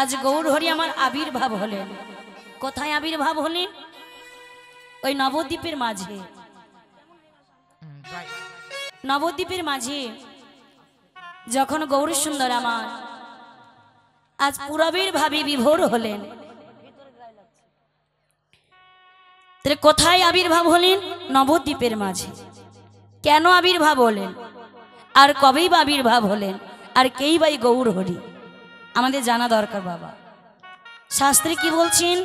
আজ গৌরহরি আমার আবির্ভাব হলেন। কোথায় আবির্ভাব হলেন? ওই নবদ্বীপের মাঝে। নবদ্বীপের মাঝে যখন গৌরসুন্দর আমার আজ পুরবের ভাবে বিভোর হলেন, কোথায় আবির্ভাব হলেন? নবদ্বীপের মাঝে। কেন আবির্ভাব হলেন আর কবেই বা আবির্ভাব হলেন আর কেই বাই গৌরহরি আমাদের জানা দরকার বাবা। শাস্ত্রে কি বলছেন?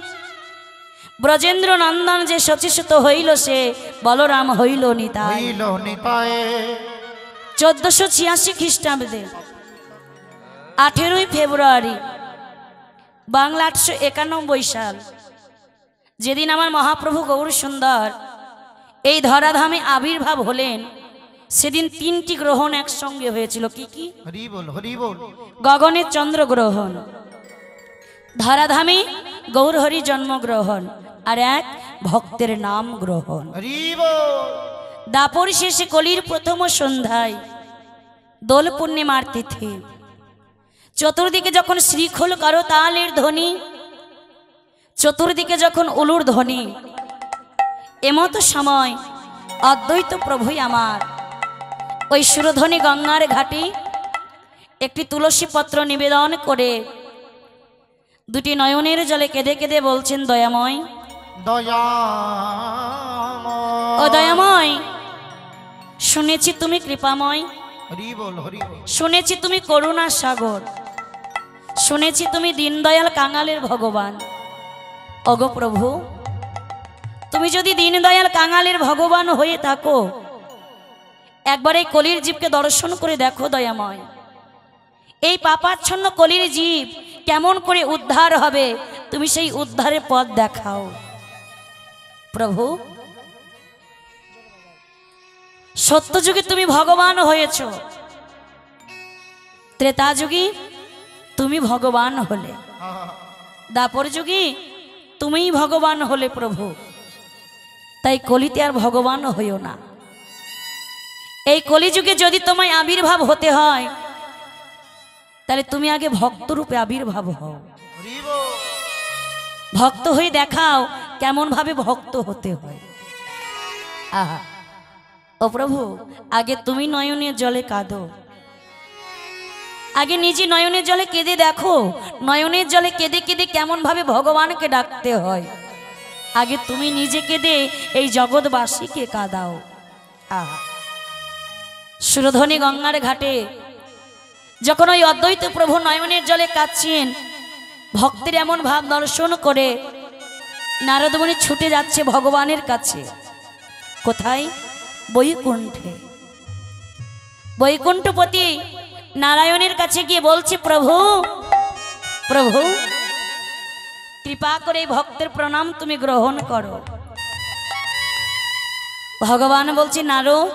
ব্রজেন্দ্র নন্দন যে শচীসুত হইল সে বলরাম হইল নিতাই। 1486 খ্রিস্টাব্দে 18ই ফেব্রুয়ারি বাংলা 891 সাল যেদিন আমার মহাপ্রভু গৌরসুন্দর এই ধরাধামে আবির্ভাব হলেন, সেদিন 3টি গ্রহণ একসঙ্গে হয়েছিল। কি কি? গগনের চন্দ্র গ্রহণ, ধরাধামে গৌরহরি জন্মগ্রহণ, আর এক ভক্তের নাম গ্রহণ। দাপর শেষে কলির প্রথম সন্ধ্যায় দোল পূর্ণিমার তিথি, চতুর্দিকে যখন শ্রীখোল করতালের ধ্বনি, চতুর্দিকে যখন উলুর ধ্বনি, এমতো সময় অদ্বৈত প্রভুই আমার ওই সুরধ্বনি গঙ্গার ঘাটে একটি তুলসী পত্র নিবেদন করে দুটি নয়নের জলে কেঁদে কেঁদে বলছেন, দয়াময় ও দয়াময়, শুনেছি তুমি কৃপাময়, শুনেছি তুমি করুণা সাগর, শুনেছি তুমি দীনদয়াল কাঙালের ভগবান। ওগো প্রভু, তুমি যদি দীনদয়াল কাঙালের ভগবান হয়ে থাকো, একবার এই কলির জীবকে দর্শন করে দেখো দয়াময়। এই পাপাচ্ছন্ন কলির জীব কেমন করে উদ্ধার হবে, তুমি সেই উদ্ধারের পথ দেখাও প্রভু। সত্যযুগে তুমি ভগবান হয়েছ, ত্রেতা যুগে তুমি ভগবান হলে, দাপর যুগে তুমিই ভগবান হলে প্রভু। তাই কলিতে আর ভগবান হইও না। এই কলিযুগে যদি তোমায় আবির্ভাব হতে হয়, তাহলে তুমি আগে ভক্ত রূপে আবির্ভাব হও, ভক্ত হয়ে দেখাও কেমন ভাবে ভক্ত হতে হয়। আহা ও প্রভু, আগে তুমি নয়নের জলে কাঁদো, আগে নিজে নয়নের জলে কেঁদে দেখো, নয়নের জলে কেঁদে কেঁদে কেমন ভাবে ভগবানকে ডাকতে হয়। আগে তুমি নিজে কেঁদে এই জগৎবাসীকে কাঁদাও। আহা, সুরধ্বনি গঙ্গার ঘাটে যখন ওই অদ্বৈত প্রভু নয়নের জলে কাঁদছেন, ভক্তের এমন ভাব দর্শন করে নারদমুনি ছুটে যাচ্ছে ভগবানের কাছে। কোথায়? বৈকুণ্ঠে। বৈকুণ্ঠপতি নারায়ণের কাছে গিয়ে বলছে, প্রভু প্রভু, কৃপা করে ভক্তের প্রণাম তুমি গ্রহণ করো। ভগবান বলছে, নারদ,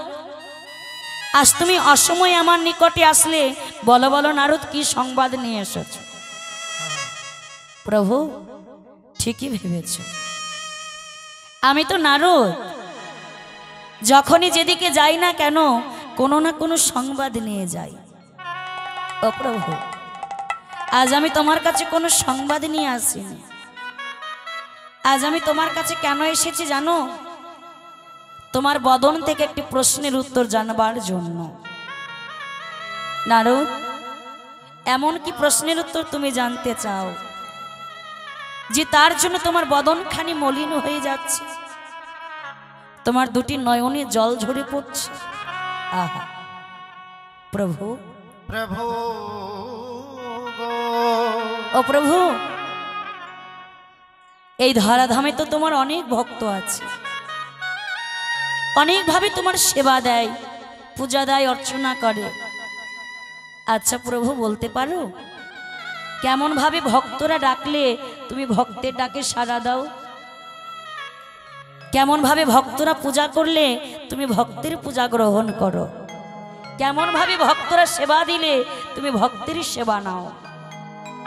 আজ তুমি অসময়ে আমার নিকটে আসলে, বলো বলো নারদ, কি সংবাদ নিয়ে এসেছ? প্রভু, ঠিকই ভেবেছ, আমি তো নারদ, যখনই যেদিকে যাই না কেন কোনো না কোনো সংবাদ নিয়ে যাই। ও প্রভু, আজ আমি তোমার কাছে কোনো সংবাদ নিয়ে আসিনি। আজ আমি তোমার কাছে কেন এসেছি জানো? তোমার বদন থেকে একটি প্রশ্নের উত্তর জানবার জন্য। নারদ, এমন কি প্রশ্নের উত্তর তুমি জানতে চাও যে তার জন্য তোমার বদনখানি মলিন হয়ে যাচ্ছে, তোমার দুটি নয়নে জল ঝরে পড়ছে? আহা প্রভু, প্রভু ও প্রভু, এই ধরাধামে তো তোমার অনেক ভক্ত আছে, অনেকভাবে তোমার সেবা দেয়, পূজা দেয়, অর্চনা করে। আচ্ছা প্রভু, বলতে পারো কেমন ভাবে ভক্তরা ডাকলে তুমি ভক্তের ডাকে সাড়া দাও? কেমন ভাবে ভক্তরা পূজা করলে তুমি ভক্তের পূজা গ্রহণ করো? কেমন ভাবে ভক্তরা সেবা দিলে তুমি ভক্তের সেবা নাও?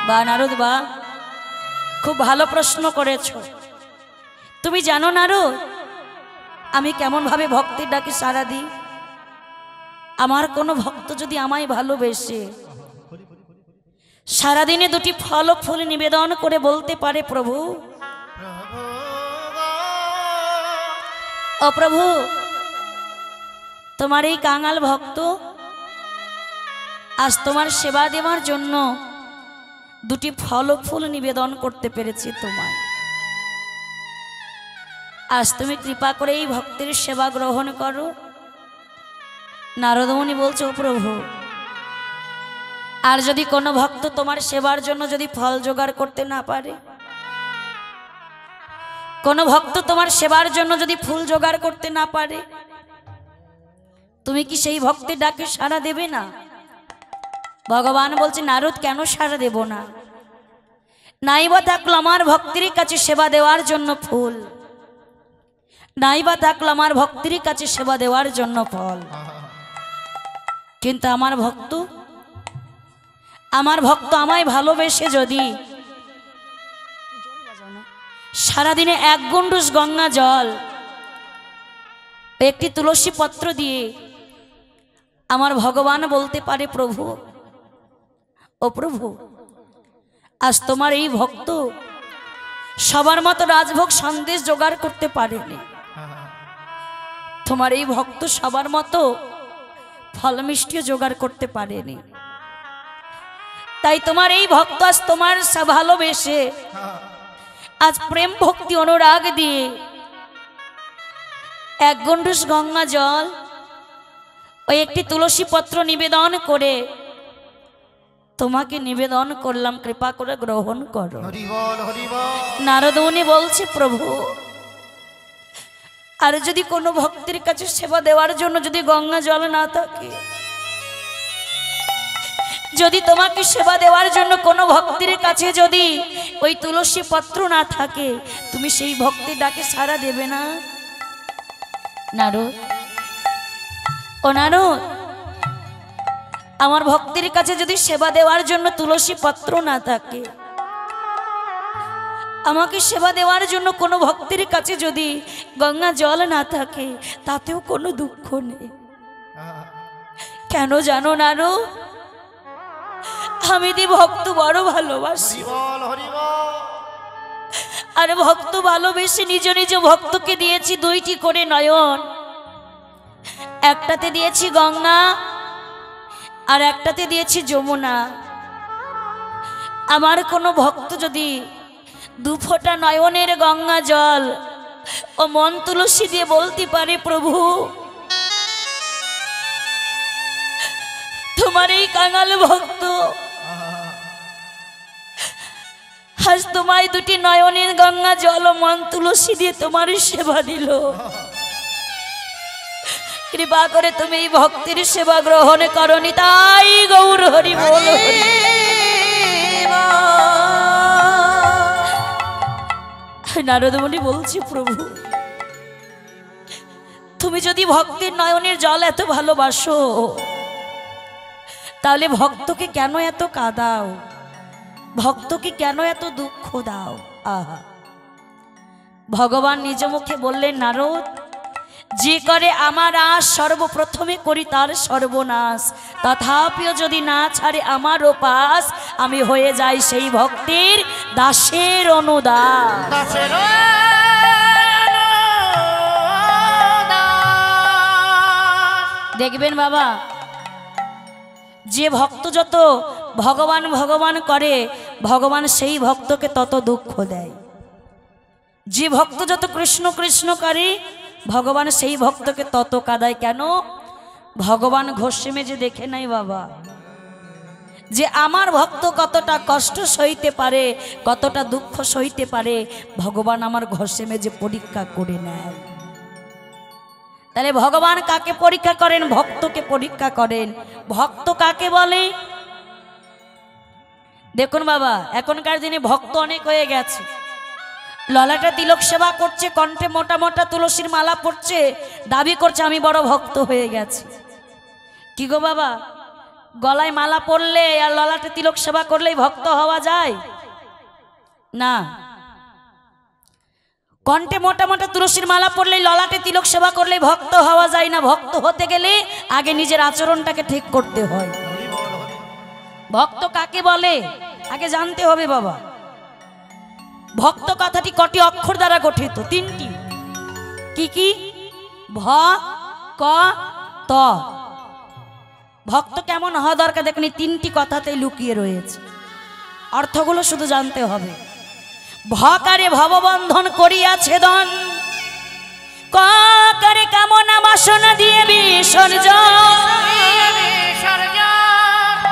বা নারদ, বা খুব ভালো প্রশ্ন করেছ। তুমি জানো নারদ, আমি কেমন ভাবে ভক্তের ডাকে সাড়া দিই? আমার কোনো ভক্ত যদি আমায় ভালোবেসে সারাদিনে দুটি ফল ফুল নিবেদন করে বলতে পারে, প্রভু ও প্রভু, তোমার এই কাঙাল ভক্ত আজ তোমার সেবা দেওয়ার জন্য দুটি ফল ফুল নিবেদন করতে পেরেছি তোমায়। আজ তুমি কৃপা করে এই ভক্তের সেবা গ্রহণ করো। নারদ মুনি বলছে, ও প্রভু, আর যদি কোনো ভক্ত তোমার সেবার জন্য যদি ফল জোগাড় করতে না পারে, কোনো ভক্ত তোমার সেবার জন্য যদি ফুল জোগাড় করতে না পারে, তুমি কি সেই ভক্তের ডাকে সাড়া দেবে না? ভগবান বলছে, নারদ, কেন সাড়া দেব না? নাইবা থাকলো আমার ভক্তির কাছে সেবা দেওয়ার জন্য ফুল, নাইবা থাকলো আমার ভক্তির কাছে সেবা দেওয়ার জন্য ফল, কিন্তু আমার ভক্ত আমায় ভালোবেসে যদি সারাদিনে এক গণ্ডূষ গঙ্গা জল, একটি তুলসী পত্র দিয়ে আমার ভগবান বলতে পারে, প্রভু ও প্রভু, আজ তোমার এই ভক্ত সবার মতো রাজভোগ সন্দেশ জোগাড় করতে পারেনি, তোমার এই ভক্ত সবার মতো ফল মিষ্টিও জোগাড় করতে পারেনি, তাই তোমার এই ভক্ত আজ তোমার ভালোবেসে আজ প্রেম ভক্তি অনুরাগ দিয়ে এক গণ্ডূষ গঙ্গা জল ওই একটি তুলসী পত্র নিবেদন করে তোমাকে নিবেদন করলাম, কৃপা করে গ্রহণ করো। নারদ মুনি বলছে, প্রভু, আর যদি কোনো ভক্তের কাছে সেবা দেওয়ার জন্য যদি গঙ্গা জল না থাকে, যদি তোমাকে সেবা দেওয়ার জন্য কোনো ভক্তের কাছে যদি ওই তুলসী পত্র না থাকে, তুমি সেই ভক্তির ডাকে সাড়া দেবে না? নারদ, ও নারদ, আমার ভক্তির কাছে যদি সেবা দেওয়ার জন্য তুলসী পত্র না থাকে, আমাকে সেবা দেওয়ার জন্য কোনো ভক্তির কাছে যদি গঙ্গা জল না থাকে, তাতেও কোনো দুঃখ নেই। কেন জানো নারদ? আমি দি ভক্ত বড় ভালোবাসি, আর ভক্ত ভালোবেসে নিজ নিজ ভক্তকে দিয়েছি দুইটি করে নয়ন, একটাতে দিয়েছি গঙ্গা আর একটাতে দিয়েছি যমুনা। আমার কোনো ভক্ত যদি দুফোঁটা নয়নের গঙ্গা জল ও মন তুলসী দিয়ে বলতে পারে, প্রভু, তোমার এই কাঙাল ভক্ত আজ তোমায় দুটি নয়নের গঙ্গা জল ও মন তুলসী দিয়ে তোমার সেবা দিল, কৃপা করে তুমি এই ভক্তির সেবা গ্রহণ করনি, তাই গৌর হরি বল। নারদ মুনি বলছি, প্রভু, তুমি যদি ভক্তির নয়নের জল এত ভালোবাসো, তাহলে ভক্তকে কেন এত কাঁদাও, ভক্তকে কেন এত দুঃখ দাও? আহা, ভগবান নিজ মুখে বললেন, নারদ, যে করে আমার আশ সর্বপ্রথমে করি তার সর্বনাশ, তথাপিও যদি না ছাড়ে আমার উপাস, আমি হয়ে যাই সেই ভক্তির দাসের অনুদাস। দেখবেন বাবা, যে ভক্ত যত ভগবান ভগবান করে, ভগবান সেই ভক্তকে তত দুঃখ দেয়। যে ভক্ত যত কৃষ্ণ কৃষ্ণ করে, ভগবান সেই ভক্তকে তত কাঁদায়। কেন? ভগবান ঘষে মেজে দেখে নাই বাবা, যে আমার ভক্ত কতটা কষ্ট সইতে পারে, কতটা দুঃখ সইতে পারে, ভগবান আমার ঘষে মেজে পরীক্ষা করে নেয়। তাহলে ভগবান কাকে পরীক্ষা করেন? ভক্তকে পরীক্ষা করেন। ভক্ত কাকে বলে? দেখুন বাবা, এখনকার দিনে ভক্ত অনেক হয়ে গেছে। ললাটা তিলক সেবা করছে, কণ্ঠে মোটা মোটা তুলসীর মালা পড়ছে, দাবি করছে আমি বড় ভক্ত হয়ে গেছি। কি গো বাবা, গলায় মালা পড়লে আর ললাটে তিলক সেবা করলেই ভক্ত হওয়া যায় না। কণ্ঠে মোটা মোটা তুলসীর মালা পড়লেই, ললাটে তিলক সেবা করলেই ভক্ত হওয়া যায় না। ভক্ত হতে গেলে আগে নিজের আচরণটাকে ঠিক করতে হয়। ভক্ত কাকে বলে আগে জানতে হবে বাবা। ভক্ত কথাটি কটি অক্ষর দ্বারা গঠিত? তিনটি। কি কি? ভ, ক, ত। ভক্ত কেমন হওয়া দরকার দেখুন, তিনটি কথাতেই লুকিয়ে রয়েছে, অর্থগুলো শুধু জানতে হবে। ভকারে ভববন্ধন করিয়াছে দন, কারে কামনা বাসনা দিয়ে বিসর্জন,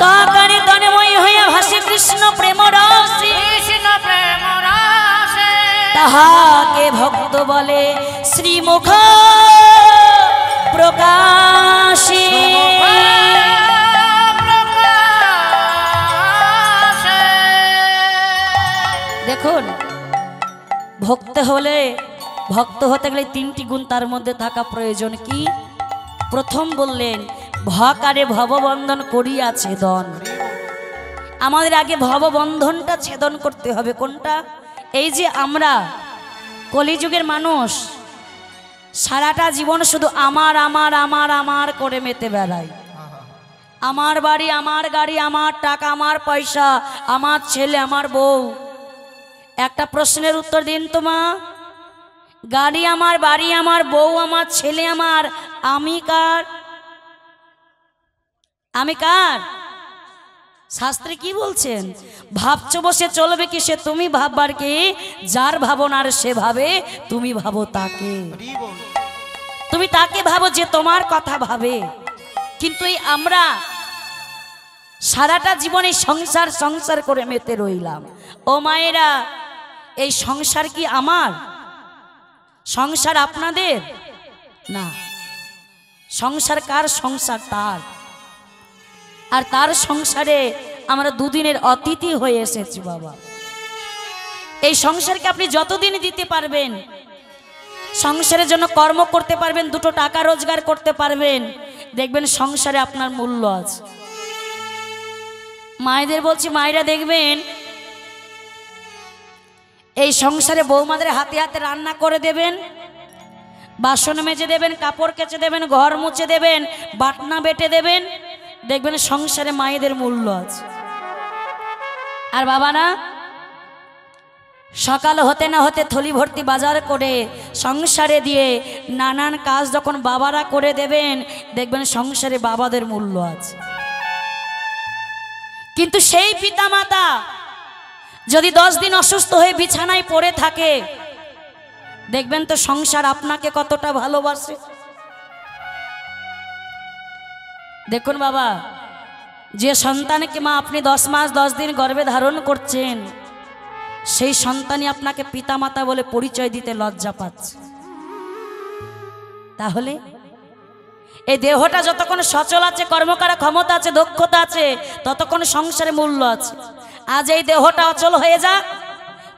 তাকারে তন্ময় হইয়া ভাসে কৃষ্ণ প্রেম রসে, তাহাকে ভক্ত বলে শ্রীমুখ প্রকাশে। দেখুন, ভক্ত হতে গেলে তিনটি গুণ তার মধ্যে থাকা প্রয়োজন। কি? প্রথম বললেন ভকারে ভববন্ধন করিয়া ছেদন। আমাদের আগে ভববন্ধনটা ছেদন করতে হবে। কোনটা? এই যে আমরা কলিযুগের মানুষ সারাটা জীবন শুধু আমার আমার আমার আমার করে মেতে বেড়াই। আমার বাড়ি, আমার গাড়ি, আমার টাকা, আমার পয়সা, আমার ছেলে, আমার বউ। একটা প্রশ্নের উত্তর দিন তো মা, গাড়ি আমার, বাড়ি আমার, বউ আমার, ছেলে আমার, আমি কার? আমি কার? শাস্ত্রে কি বলছেন? ভাবছো বসে চলবে কি সে তুমি ভাববার কে, যার ভাবনার সে ভাবে তুমি ভাবো তাকে। তুমি তাকে ভাবো যে তোমার কথা ভাবে। কিন্তু এই আমরা সারাটা জীবনে সংসার সংসার করে মেতে রইলাম। ও মায়েরা, এই সংসার কি আমার? সংসার আপনাদের না। সংসার কার? সংসার তার। আর তার সংসারে আমরা দুদিনের অতিথি হয়ে এসেছি বাবা। এই সংসারকে আপনি যতদিন দিতে পারবেন, সংসারের জন্য কর্ম করতে পারবেন, দুটো টাকা রোজগার করতে পারবেন, দেখবেন সংসারে আপনার মূল্য আছে। মায়েদের বলছি, মায়েরা দেখবেন এই সংসারে বৌমাদের হাতে হাতে রান্না করে দেবেন, বাসন মেজে দেবেন, কাপড় কেচে দেবেন, ঘর মুছে দেবেন, বাটনা বেটে দেবেন, দেখবেন সংসারে মায়েদের মূল্য আছে। আর বাবারা সকাল হতে না হতে থলি ভর্তি বাজার করে সংসারে দিয়ে নানান কাজ যখন বাবারা করে দেবেন, দেখবেন সংসারে বাবাদের মূল্য আছে। কিন্তু সেই পিতামাতা যদি 10 দিন অসুস্থ হয়ে বিছানায় পড়ে থাকে, দেখবেন তো সংসার আপনাকে কতটা ভালোবাসে। দেখুন বাবা, যে সন্তানকে মা আপনি 10 মাস 10 দিন গর্ভে ধারণ করছেন, সেই সন্তানই আপনাকে পিতামাতা বলে পরিচয় দিতে লজ্জা পাচ্ছে। তাহলে এই দেহটা যতক্ষণ সচল আছে, কর্ম করার ক্ষমতা আছে, দক্ষতা আছে, ততক্ষণ সংসারে মূল্য আছে। আজ এই দেহটা অচল হয়ে যাক,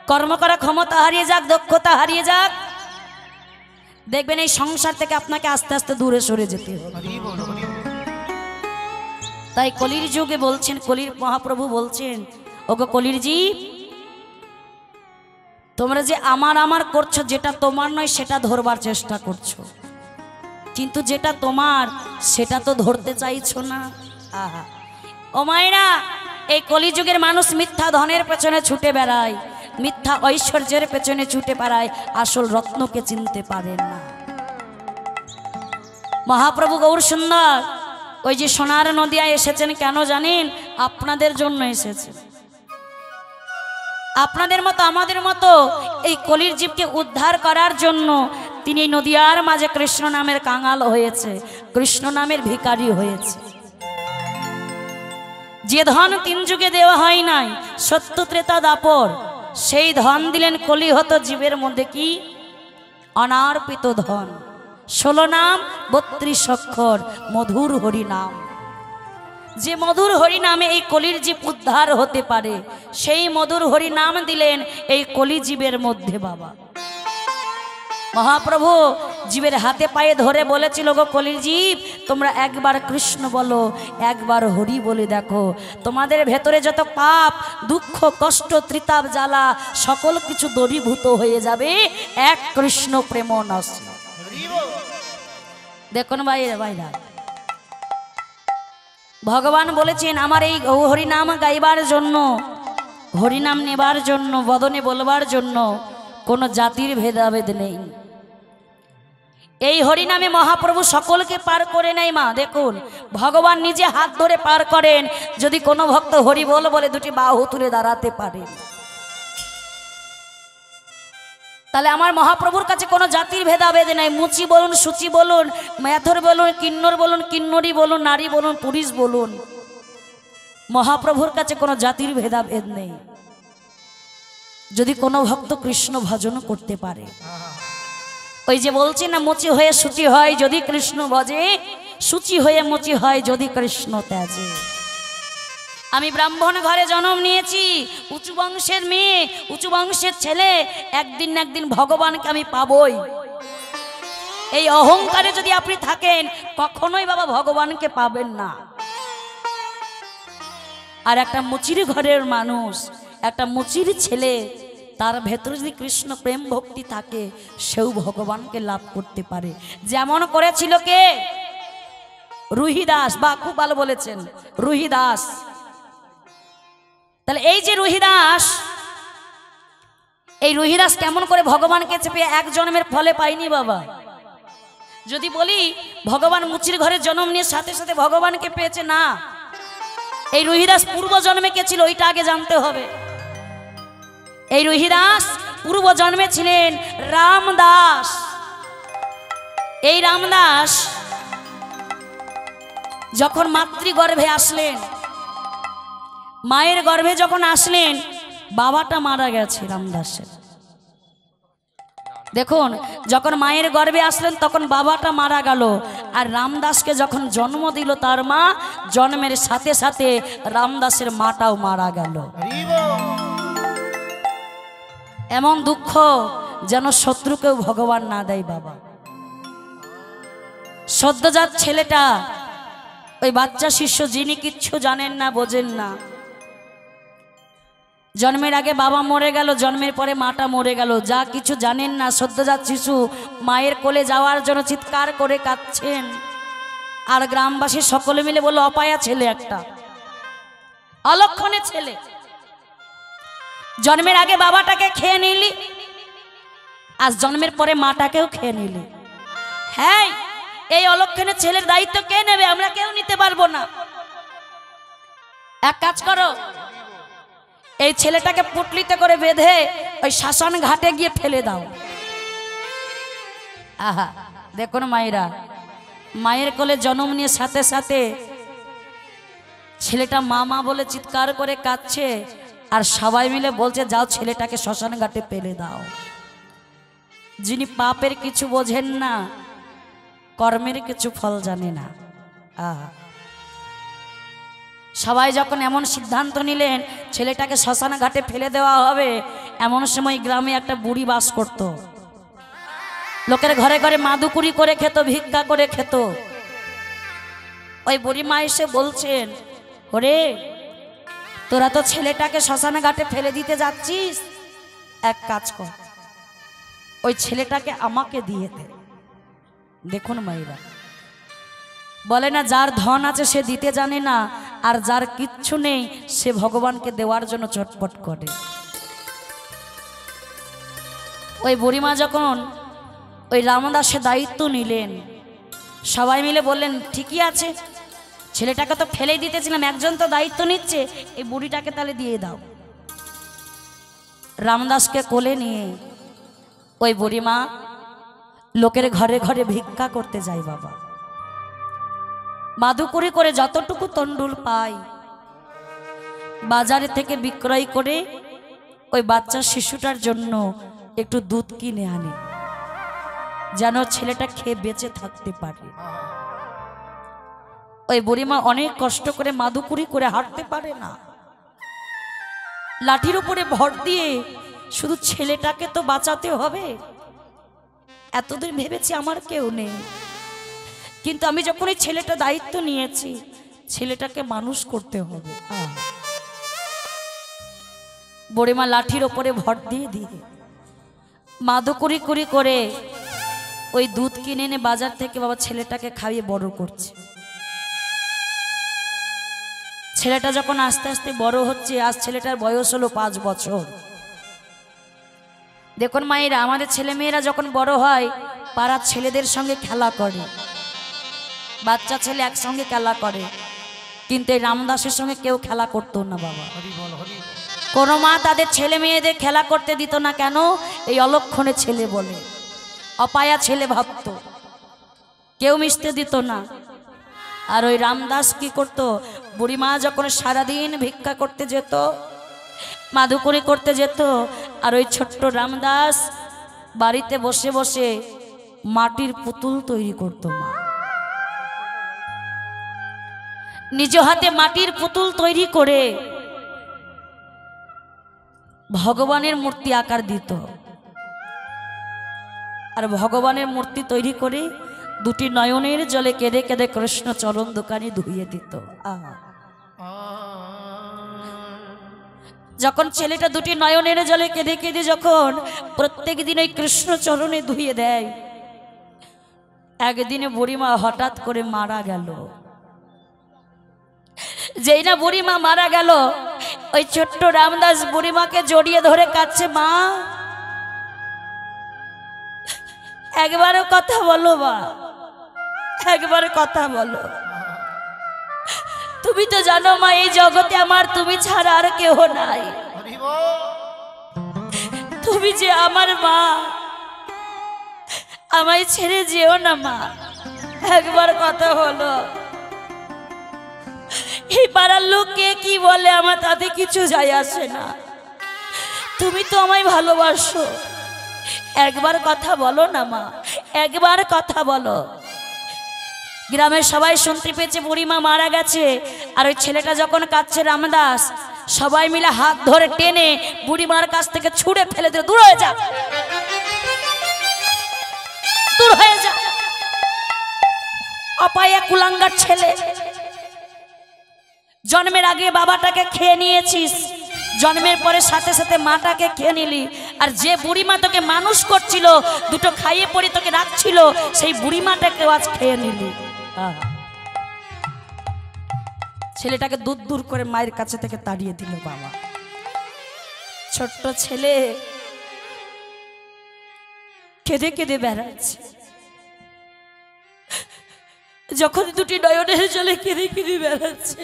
কর্ম করার ক্ষমতা হারিয়ে যাক, দক্ষতা হারিয়ে যাক, দেখবেন এই সংসার থেকে আপনাকে আস্তে আস্তে দূরে সরে যেতে হবে। তাই কলির যুগে বলছেন, কলির মহাপ্রভু বলছেন, ওগো কলির জীব, তোমরা যে আমার আমার করছো, যেটা তোমার নয় সেটা ধরবার চেষ্টা করছো, কিন্তু যেটা তোমার সেটা তো ধরতে চাইছো না। আহা, ও মায়েরা, এই কলিযুগের মানুষ মিথ্যা ধনের পেছনে ছুটে বেড়ায়, মিথ্যা ঐশ্বর্যের পেছনে ছুটে বেড়ায়, আসল রত্নকে চিনতে পারেন না। মহাপ্রভু গৌর সুন্দর ওই যে সোনার নদিয়ায় এসেছেন কেন জানেন? আপনাদের জন্য এসেছেন। আপনাদের মতো আমাদের মতো এই কলির জীবকে উদ্ধার করার জন্য তিনি নদিয়ার মাঝে কৃষ্ণ নামের কাঙাল হয়েছে, কৃষ্ণ নামের ভিখারি হয়েছে। যে ধন 3 যুগে দেওয়া হয় নাই, সত্য ত্রেতা দাপর, সেই ধন দিলেন কলিহত জীবের মধ্যে। কি? অনার্পিত ধন। 16 নাম 32 অক্ষর, মধুর হরি নাম। যে মধুর হরি নামে এই কলির জীব উদ্ধার হতে পারে, সেই মধুর হরি নাম দিলেন এই কলি জীবের মধ্যে বাবা। মহাপ্রভু জীবের হাতে পায়ে ধরে বলেছিল, গো কলির জীব, তোমরা একবার কৃষ্ণ বলো, একবার হরি বলে দেখো, তোমাদের ভেতরে যত পাপ, দুঃখ, কষ্ট, ত্রিতাপ, জ্বালা, সকল কিছু দূরীভূত হয়ে যাবে এক কৃষ্ণ প্রেম নস্য। দেখুন ভাইরা, ভগবান বলেছেন আমার এই হরিনাম গাইবার জন্য, হরিনাম নেবার জন্য, বদনে বলবার জন্য কোনো জাতির ভেদাভেদ নেই। এই হরিনামে মহাপ্রভু সকলকে পার করে নেয় মা। দেখুন ভগবান নিজে হাত ধরে পার করেন, যদি কোনো ভক্ত হরি বল বলে দুটি বাহু তুলে দাঁড়াতে পারে। তাহলে আমার মহাপ্রভুর কাছে কোনো জাতির ভেদাভেদ নাই। মুচি বলুন, সূচি বলুন, ম্যাথর বলুন, কিন্নর বলুন, কিন্নরী বলুন, নারী বলুন, পুরুষ বলুন, মহাপ্রভুর কাছে কোনো জাতির ভেদাভেদ নেই, যদি কোনো ভক্ত কৃষ্ণ ভজন করতে পারে। ওই যে বলছি না, মুচি হয়ে সূচি হয় যদি কৃষ্ণ ভজে, সূচি হয়ে মুচি হয় যদি কৃষ্ণ ত্যাজে। আমি ব্রাহ্মণ ঘরে জন্ম নিয়েছি, উঁচু বংশের মেয়ে, উঁচু বংশের ছেলে, একদিন না একদিন ভগবানকে আমি পাবই। এই অহংকারে যদি আপনি থাকেন কখনোই বাবা ভগবানকে পাবেন না। আর একটা মুচির ঘরের মানুষ, একটা মুচির ছেলে, তার ভেতরে যদি কৃষ্ণ প্রেম ভক্তি থাকে সেও ভগবানকে লাভ করতে পারে। যেমন করেছিল কে? রুহিদাস, বা খুব ভালো বলেছেন রুহিদাস। তাহলে এই যে রুহিদাস, এই রুহিদাস কেমন করে ভগবানকে চেপে এক জন্মের ফলে পাইনি বাবা। যদি বলি ভগবান মুচির ঘরে জন্ম নিয়ে সাথে সাথে ভগবানকে পেয়েছে, না, এই রুহিদাস পূর্ব জন্মে কে ছিল ওইটা আগে জানতে হবে। এই রুহিদাস পূর্ব জন্মে ছিলেন রামদাস। এই রামদাস যখন মাতৃগর্ভে আসলেন, মায়ের গর্ভে যখন আসলেন, বাবাটা মারা গেছে রামদাসের। দেখুন যখন মায়ের গর্ভে আসলেন তখন বাবাটা মারা গেল, আর রামদাসকে যখন জন্ম দিল তার মা, জন্মের সাথে সাথে রামদাসের মাটাও মারা গেল। এমন দুঃখ যেন শত্রুকেও ভগবান না দেয় বাবা। সদ্যজাত ছেলেটা, ওই বাচ্চা শিষ্য, যিনি কিচ্ছু জানেন না, বোঝেন না, জন্মের আগে বাবা মরে গেল, জন্মের পরে মাটা মরে গেল, যা কিছু জানেন না, সদ্যজাত শিশু মায়ের কোলে যাওয়ার জন্য চিৎকার করে কাঁদছেন। আর গ্রামবাসী সকলে মিলে বলল অপায়া ছেলে, একটা অলক্ষণে ছেলে, জন্মের আগে বাবাটাকে খেয়ে নিলি, আজ জন্মের পরে মাটাকেও খেয়ে নিলি। হ্যাঁ, এই অলক্ষণে ছেলের দায়িত্ব কে নেবে? আমরা কেউ নিতে পারবো না। এক কাজ করো, এই ছেলেটাকে পুটলিতে করে বেঁধে ওই শ্মশান ঘাটে গিয়ে ফেলে দাও। আহা, দেখুন মায়েরা, মায়ের কোলে জন্ম নিয়ে সাথে সাথে ছেলেটা মা মা বলে চিৎকার করে কাঁদছে, আর সবাই মিলে বলছে যাও ছেলেটাকে শ্মশান ঘাটে ফেলে দাও। যিনি পাপের কিছু বোঝেন না, কর্মের কিছু ফল জানে না। আহা, সবাই যখন এমন সিদ্ধান্ত নিলেন ছেলেটাকে শ্মশান ঘাটে ফেলে দেওয়া হবে, এমন সময় গ্রামে একটা বুড়ি বাস করত। লোকের ঘরে ঘরে মাদুকুরি করে খেত, ভিক্ষা করে খেত। ওই বুড়ি মা এসে বলছেন, ওরে তোরা তো ছেলেটাকে শ্মশান ঘাটে ফেলে দিতে যাচ্ছিস, এক কাজ কর, ওই ছেলেটাকে আমাকে দিয়ে দে। দেখুন মায়েরা, বলে না যার ধন আছে সে দিতে জানে না, আর যার কিচ্ছু নেই সে ভগবানকে দেওয়ার জন্য চটপট করে। ওই বুড়িমা যখন ওই রামদাসের দায়িত্ব নিলেন, সবাই মিলে বললেন ঠিকই আছে, ছেলেটাকে তো ফেলে দিতেছিলাম, একজন তো দায়িত্ব নিচ্ছে, এই বুড়িটাকে তাহলে দিয়ে দাও। রামদাসকে কোলে নিয়ে ওই বুড়িমা লোকের ঘরে ঘরে ভিক্ষা করতে যায় বাবা। মাদুকুরি করে যতটুকু তন্ডুল পায় বাজারে থেকে বিক্রয় করে ওই বাচ্চা শিশুটার জন্য একটু দুধ কিনে আনে, যেন ছেলেটা খেয়ে বেঁচে থাকতে পারে। ওই বুড়িমা অনেক কষ্ট করে মাদুকুরি করে হাঁটতে পারে না, লাঠির উপরে ভর দিয়ে শুধু ছেলেটাকে তো বাঁচাতে হবে। এতদিন ভেবেছি আমার কেউ নেই, কিন্তু আমি যখন এই ছেলেটা দায়িত্ব নিয়েছি, ছেলেটাকে মানুষ করতে হবে। বুড়িমা লাঠির ওপরে ভর দিয়ে দিয়ে মাদুকুরি কুরি করে ওই দুধ কিনে এনে বাজার থেকে বাবা ছেলেটাকে খাইয়ে বড় করছে। ছেলেটা যখন আস্তে আস্তে বড় হচ্ছে, আজ ছেলেটার বয়স হলো 5 বছর। দেখুন মায়েরা, আমাদের ছেলে মেয়েরা যখন বড় হয় পাড়ার ছেলেদের সঙ্গে খেলা করে, বাচ্চা ছেলে একসঙ্গে খেলা করে, কিন্তু এই রামদাসের সঙ্গে কেউ খেলা করতো না বাবা। কোনো মা তাদের ছেলে মেয়েদের খেলা করতে দিত না। কেন? এই অলক্ষণে ছেলে বলে, অপায়া ছেলে ভাবতো, কেউ মিশতে দিত না। আর ওই রামদাস কি করত? বুড়িমা যখন সারাদিন ভিক্ষা করতে যেত, মাধুকরি করতে যেত, আর ওই ছোট্ট রামদাস বাড়িতে বসে বসে মাটির পুতুল তৈরি করত। মা নিজ হাতে মাটির পুতুল তৈরি করে ভগবানের মূর্তি আকার দিত, আর ভগবানের মূর্তি তৈরি করে দুটি নয়নের জলে কেঁদে কেঁদে কৃষ্ণ চরণ দোকানে ধুইয়ে দিত। যখন ছেলেটা দুটি নয়নের জলে কেঁদে কেঁদে যখন প্রত্যেক দিন ওই কৃষ্ণ চরণে ধুইয়ে দেয়, একদিনে বুড়িমা হঠাৎ করে মারা গেল। যেই না বুড়িমা মারা গেল, ওই ছোট্ট রামদাস বুড়িমাকে জড়িয়ে ধরে কাঁদছে, মা একবারও কথা বলো, মা একবার কথা বলো। তুমি তো জানো মা, এই জগতে আমার তুমি ছাড়া আর কেউ নাই। তুমি যে আমার মা, আমায় ছেড়ে যেও না মা, একবার কথা বলো। এই পাড়ার লোক কে কি বলে আমার তাতে কিছু যায় আসে না, তুমি তো আমায় ভালোবাসো, একবার কথা বলো না মা, একবার কথা বলো। গ্রামের সবাই শুনতে পেয়েছে বুড়িমা মারা গেছে, আর ওই ছেলেটা যখন কাঁদছে রামদাস, সবাই মিলে হাত ধরে টেনে বুড়িমার কাছ থেকে ছুঁড়ে ফেলে দিল, দূর হয়ে যা, দূর হয়ে যা, অপায়া কুলাঙ্গার ছেলে। জন্মের আগে বাবাটাকে খেয়ে নিয়েছিস, জন্মের পরে সাথে সাথে মাটাকে খেয়ে নিলি, আর যে বুড়িমা তোকে মানুষ করছিল, দুটো খাইয়ে পরে তোকে রাখছিল, সেই বুড়িমাটাকেও আজ খেয়ে নিলি। ছেলেটাকে দূর দূর করে মায়ের কাছে থেকে তাড়িয়ে দিল বাবা। ছোট্ট ছেলে কেঁদে কেঁদে বেড়াচ্ছে, যখন দুটি নয়নের জলে কেঁদে কেঁদে বেড়াচ্ছে।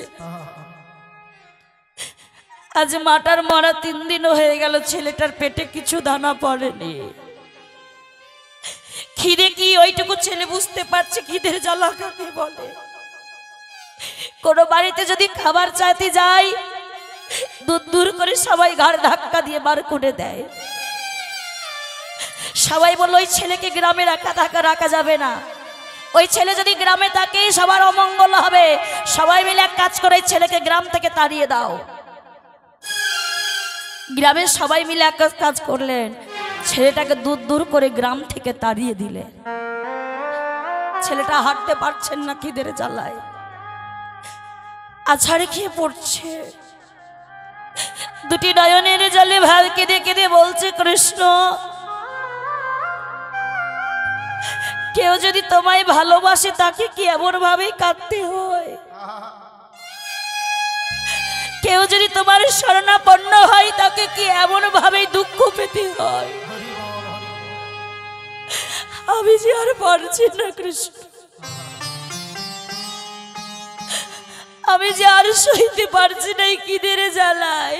আজ মাটার মরা 3 দিন হয়ে গেল, ছেলেটার পেটে কিছু দানা পড়েনি। খিদে কি ওইটুকু ছেলে বুঝতে পারছে খিদের জ্বালা কাকে বলে। কোনো বাড়িতে যদি খাবার চাইতে যায়, দূর দূর করে সবাই ঘাড় ধাক্কা দিয়ে বার করে দেয়। সবাই বলল ওই ছেলেকে গ্রামে রাখা যাবে না, ওই ছেলে যদি গ্রামে থাকে সবার অমঙ্গল হবে, সবাই মিলে এক কাজ করে ছেলেকে গ্রাম থেকে তাড়িয়ে দাও। গ্রামের সবাই মিলে এক কাজ করলেন, ছেলেটাকে দূর দূর করে গ্রাম থেকে তাড়িয়ে দিলেন। ছেলেটা হাঁটতে পারছেন না, খিদের জ্বালায় আছাড়ে খেয়ে পড়ছে। দুটি নয়নের জলে ভাই কেঁদে কেঁদে বলছে, কৃষ্ণ কেউ যদি তোমায় ভালোবাসে তাকে কি এমন ভাবে কাঁদতে হয়? কেউ যদি তোমার শরণাপন্ন হয় তাকে কি এমন ভাবে দুঃখ পেতে হয়? আমি যে আর পারছি না কৃষ্ণ, আমি যে আর সইতে পারছি না এই খিদের জ্বালায়।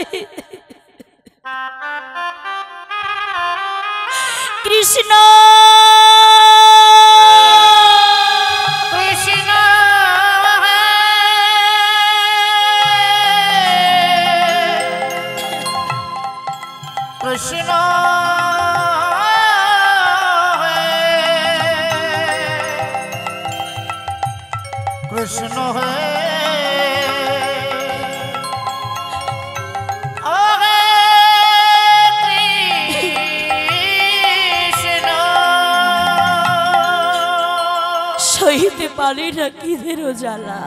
কৃষ্ণ কৃষ্ণ কৃষ্ণ সইতে পারি না খিদের জ্বালা।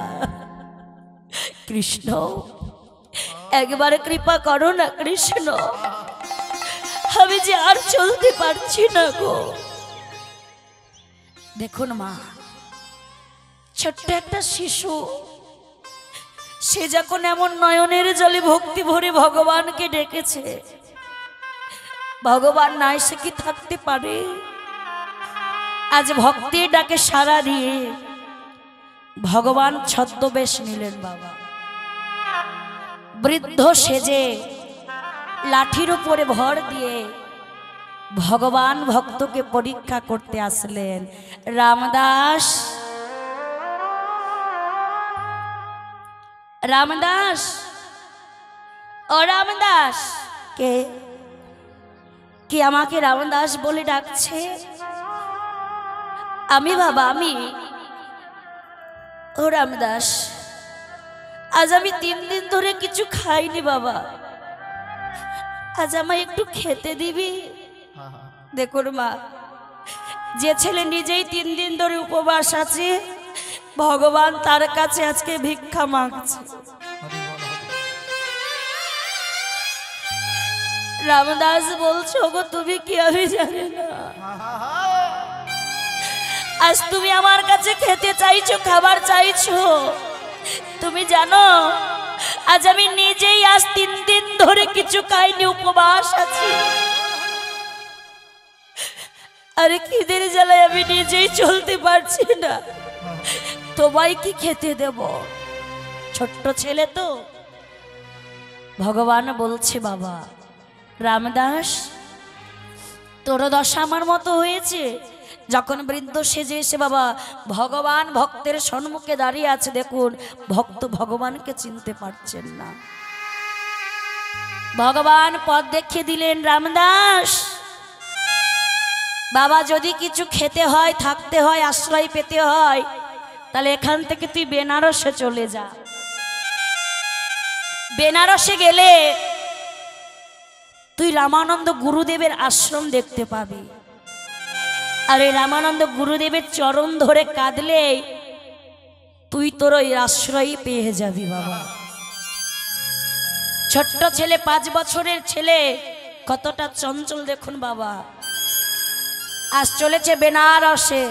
কৃষ্ণ একবার কৃপা করো না কৃষ্ণ, আমি যে আর চলতে পারছি না গো। দেখুন মা, ছোট্ট একটা শিশু, সে যখন এমন নয়নের জলে ভক্তি ভরে ভগবানকে ডেকেছে, ভগবান না এসে কি থাকতে পারে? আজ ভক্তির ডাকে সাড়া দিয়ে ভগবান ছদ্মবেশ নিলেন বাবা। বৃদ্ধ সেজে লাঠির উপরে ভর দিয়ে ভগবান ভক্তকে পরীক্ষা করতে আসলেন। রামদাস, রামদাস, ও রামদাস। কে কি আমাকে রামদাস বলে ডাকছে? আমি বাবা, আমি। ও রামদাস, আজ আমি 3 দিন ধরে কিছু খাইনি বাবা, আজ আমায় একটু খেতে দিবি? দেখুন মা, যে ছেলে নিজেই 3 দিন ধরে উপবাস আছে, ভগবান তার কাছে আজকে ভিক্ষা মাগছে। রামদাস বলছো গো, তুমি কি? আমি জানি না। আজ তুমি আমার কাছে খেতে চাইছো, খাবার চাইছো। তুমি জানো আজ আমি নিজেই আজ 3 দিন ধরে কিছু খাইনি, উপবাস আছি। আরে খিদের জ্বালায় আমি নিজেই চলতে পারছি না, তোমায় কি খেতে দেব? ছোট্ট ছেলে তো। ভগবান বলছে বাবা, রামদাস তোর দশা আমার মতো হয়েছে। যখন বৃদ্ধ সেজে এসে বাবা ভগবান ভক্তের সম্মুখে দাঁড়িয়ে আছে, দেখুন ভক্ত ভগবানকে চিনতে পারছেন না। ভগবান পথ দেখিয়ে দিলেন, রামদাস বাবা যদি কিছু খেতে হয়, থাকতে হয়, আশ্রয় পেতে হয়, তাহলে এখান থেকে তুই বেনারসে চলে যা। বেনারসে গেলে তুই রামানন্দ গুরুদেবের আশ্রম দেখতে পাবি। আর এই রামানন্দ গুরুদেবের চরণ ধরে কাঁদলে তুই তোর ওই আশ্রয় পেয়ে যাবি বাবা। ছোট্ট ছেলে, 5 বছরের ছেলে, কতটা চঞ্চল দেখুন বাবা। আজ চলেছে বেনারসে,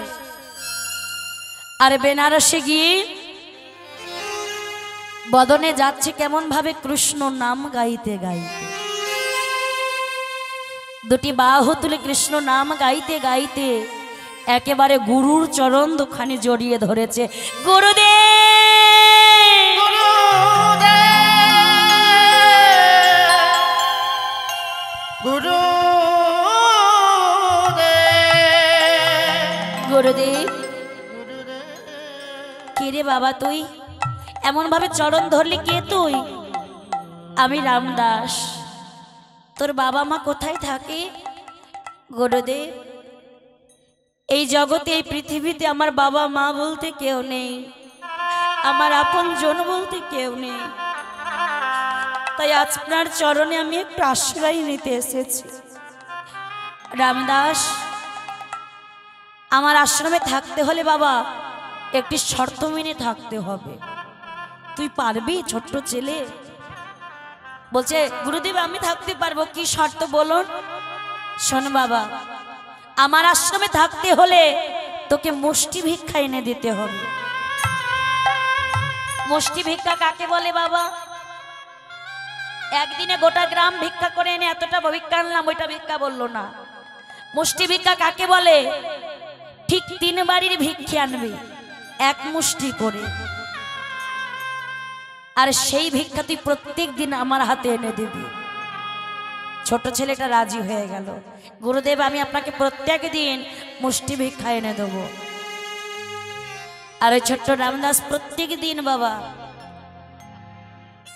আর বেনারসে গিয়ে বদনে যাচ্ছে কেমন ভাবে, কৃষ্ণ নাম গাইতে গাইতে। 2টি বাহু তুলে কৃষ্ণ নাম গাইতে গাইতে একেবারে গুরুর চরণ দুখানি জড়িয়ে ধরেছে। গুরুদেব, গুরুদেব, কে রে বাবা তুই? এমন ভাবে চরণ ধরলি, কে তুই? আমি রামদাস। তোর বাবা মা কোথায় থাকে? গুরুদেব, এই জগতে, এই পৃথিবীতে আমার বাবা মা বলতে কেউ নেই, আমার আপন জন বলতে কেউ নেই। তাই আপনার চরণে আমি একটু আশ্রয় নিতে এসেছি। রামদাস, আমার আশ্রমে থাকতে হলে বাবা একটি শর্ত মেনে থাকতে হবে। তুই পারবি? ছোট্ট ছেলে বলছে, গুরুদেব আমি থাকতে পারবো। কি শর্ত বলুন? শোন বাবা, আমার আশ্রমে থাকতে হলে তোকে মুষ্টি ভিক্ষা এনে দিতে হবে। মুষ্টি ভিক্ষা কাকে বলে বাবা? একদিনে গোটা গ্রাম ভিক্ষা করে এনে এতটা ভিক্ষা আনলাম, ওইটা ভিক্ষা বললো না। মুষ্টি ভিক্ষা কাকে বলে? ঠিক 3 বাড়ির ভিক্ষা আনবে, 1 মুষ্টি করে। আর সেই ভিক্ষা তুই প্রত্যেক দিন আমার হাতে এনে দিবি। ছোট ছেলেটা রাজি হয়ে গেল। গুরুদেব আমি আপনাকে প্রত্যেক দিন মুষ্টি ভিক্ষা এনে দেবো। আর ওই ছোট্ট রামদাস প্রত্যেক দিন বাবা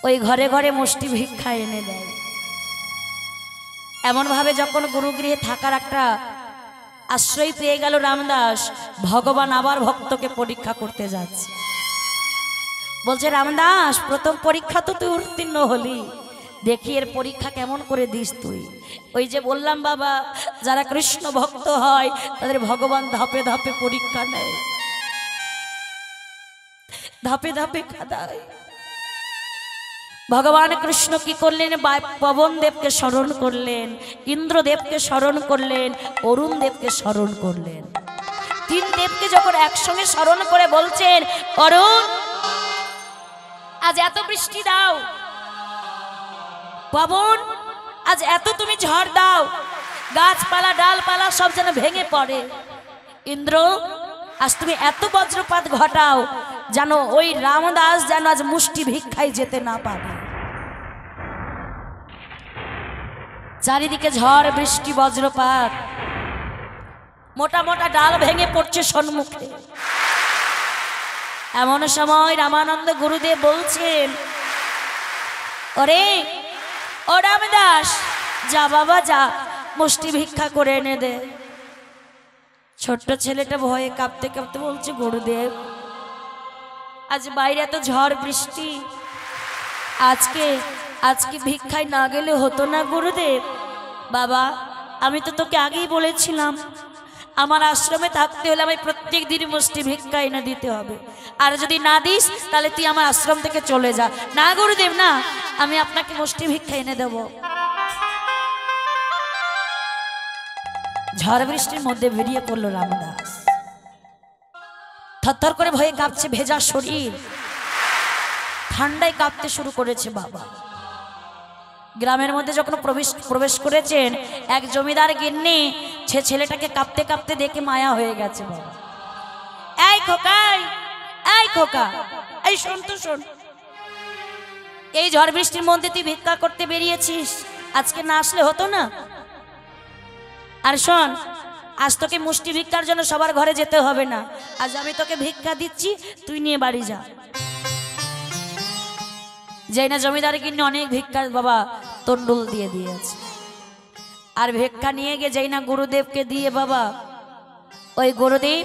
ওই ঘরে ঘরে মুষ্টি ভিক্ষা এনে দেয়। এমন ভাবে যখন গুরুগৃহে থাকার একটা আশ্রয় পেয়ে গেল রামদাস, ভগবান আবার ভক্তকে পরীক্ষা করতে যাচ্ছে। বলছে, রামদাস প্রথম পরীক্ষা তো তুই উত্তীর্ণ হলি, দেখি এর পরীক্ষা কেমন করে দিস তুই। ওই যে বললাম বাবা, যারা কৃষ্ণ ভক্ত হয় তাদের ভগবান ধাপে ধাপে পরীক্ষা নেয়, ধাপে ধাপে খাদায়। ভগবান কৃষ্ণ কি করলেন? পবন দেবকে স্মরণ করলেন, ইন্দ্রদেবকে স্মরণ করলেন, অরুণ দেবকে স্মরণ করলেন। 3 দেবকে যখন একসঙ্গে স্মরণ করে বলছেন, অরুণ আজ এত বৃষ্টি দাও, পবন আজ এত তুমি ঝড় দাও, গাছপালা ডালপালা সব যেন ভেঙে পড়ে। ইন্দ্র আজ তুমি এত বজ্রপাত ঘটাও যেন ওই রামদাস যেন আজ মুষ্টি ভিক্ষায় যেতে না পারে। চারিদিকে ঝড় বৃষ্টি বজ্রপাত, মোটা মোটা ডাল ভেঙে পড়ছে সম্মুখে। এমন সময় রামানন্দ গুরুদেব বলছেন, ওরে ও রামদাস, যা বাবা যা, মুষ্টি ভিক্ষা করে এনে দে। ছোট্ট ছেলেটা ভয়ে কাঁপতে কাঁপতে বলছে, গুরুদেব আজ বাইরে এত ঝড় বৃষ্টি, আজকে ভিক্ষায় না গেলে হতো না গুরুদেব। বাবা আমি তো তোকে আগেই বলেছিলাম আমার আশ্রমে থাকতে হলে আমি প্রত্যেক দিন মুষ্টি ভিক্ষা এনে দিতে হবে, আর যদি না দিস তাহলে তুই আমার আশ্রম থেকে চলে যা। না গুরুদেব না, আমি আপনাকে মুষ্টি ভিক্ষা এনে দেব। ঝড় বৃষ্টির মধ্যে বেরিয়ে পড়লো রামদাস, থরথর করে ভয়ে কাঁপছে, ভেজা শরীর, ঠান্ডায় কাঁপতে শুরু করেছে। বাবা গ্রামের মধ্যে যখন প্রবেশ করেছেন, এক জমিদার গিন্নি সে ছেলেটাকে কাঁপতে কাঁপতে দেখে মায়া হয়ে গেছে। বাবা এই খোকাই, এই খোকা, এই শোন তো শোন, এই ঝড় বৃষ্টির মধ্যে তুই ভিক্ষা করতে বেরিয়েছিস, আজকে না আসলে হতো না। আর শোন, আজ তোকে মুষ্টি ভিক্ষার জন্য সবার ঘরে যেতে হবে না, আজ আমি তোকে ভিক্ষা দিচ্ছি, তুই নিয়ে বাড়ি যা। যেই না জমিদার কিনে অনেক ভিক্ষা বাবা তন্ডুল দিয়ে দিয়েছে, আর ভিক্ষা নিয়ে গিয়ে যেই না গুরুদেবকে দিয়ে বাবা, ওই গুরুদেব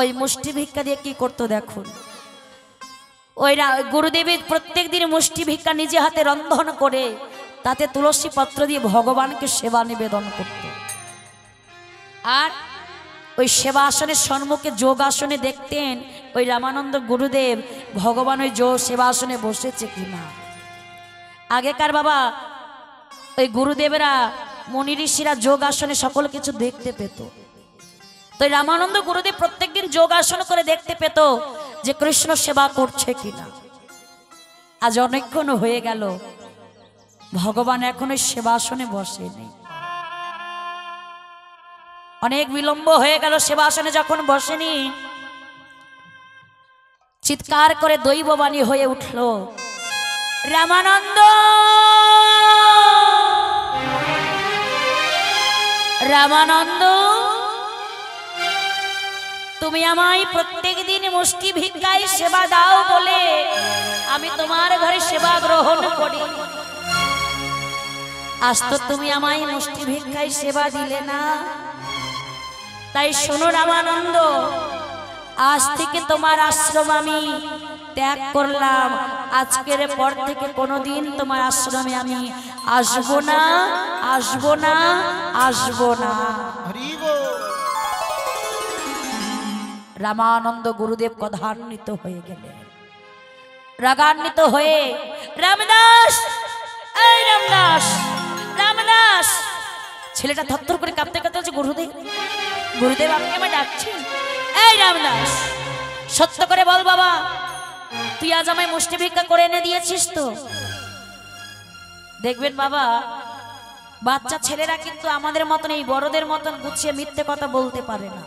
ওই মুষ্টি ভিক্ষা দিয়ে কি করতো দেখুন। ওই গুরুদেবের প্রত্যেক দিন মুষ্টি ভিক্ষা নিজে হাতে রন্ধন করে তাতে তুলসী পত্র দিয়ে ভগবানকে সেবা নিবেদন করত। আর ওই সেবা আসনের সম্মুখে যোগ আসনে দেখতেন ওই রামানন্দ গুরুদেব ভগবান ওই সেবা আসনে বসেছে কিনা। আগেকার বাবা ওই গুরুদেবেরা মুনি ঋষিরা যোগ আসনে সকল কিছু দেখতে পেত। তো রামানন্দ গুরুদেব প্রত্যেকদিন যোগ আসন করে দেখতে পেত যে কৃষ্ণ সেবা করছে কিনা। আজ অনেকক্ষণ হয়ে গেল, ভগবান এখন ওই সেবা আসনে বসেনি। অনেক বিলম্ব হয়ে গেল, সেবা আসনে যখন বসেনি, চিৎকার করে দৈববাণী হয়ে উঠল, রামানন্দ, রামানন্দ, তুমি আমায় প্রত্যেক দিন মুষ্টি ভিক্ষায় সেবা দাও বলে আমি তোমার ঘরে সেবা গ্রহণ করি, আজ তো তুমি আমায় মুষ্টি ভিক্ষায় সেবা দিলে না। তাই শোনো রামানন্দ, আজ থেকে তোমার আশ্রম আমি ত্যাগ করলাম, আজকের পর থেকে কোনোদিন তোমার আশ্রমে আমি আসবো না, আসবো না, আসবো না। রামানন্দ গুরুদেব ক্রধান্বিত হয়ে গেলেন, রাগান্বিত হয়ে, রামদাস, এই রামদাস, রামদাস। ছেলেটা থরথর করে কাঁপতে কাঁপতে বলছে, গুরুদেব, গুরুদেব আপনি আমায় ডাকছেন? এই রামদাস, সত্য করে বল বাবা, তুই আজ আমায় মুষ্টি ভিক্ষা করে এনে দিয়েছিস তো? দেখবেন বাবা, বাচ্চা ছেলেরা কিন্তু আমাদের মতন এই বড়দের মতন গুছিয়ে মিথ্যে কথা বলতে পারে না,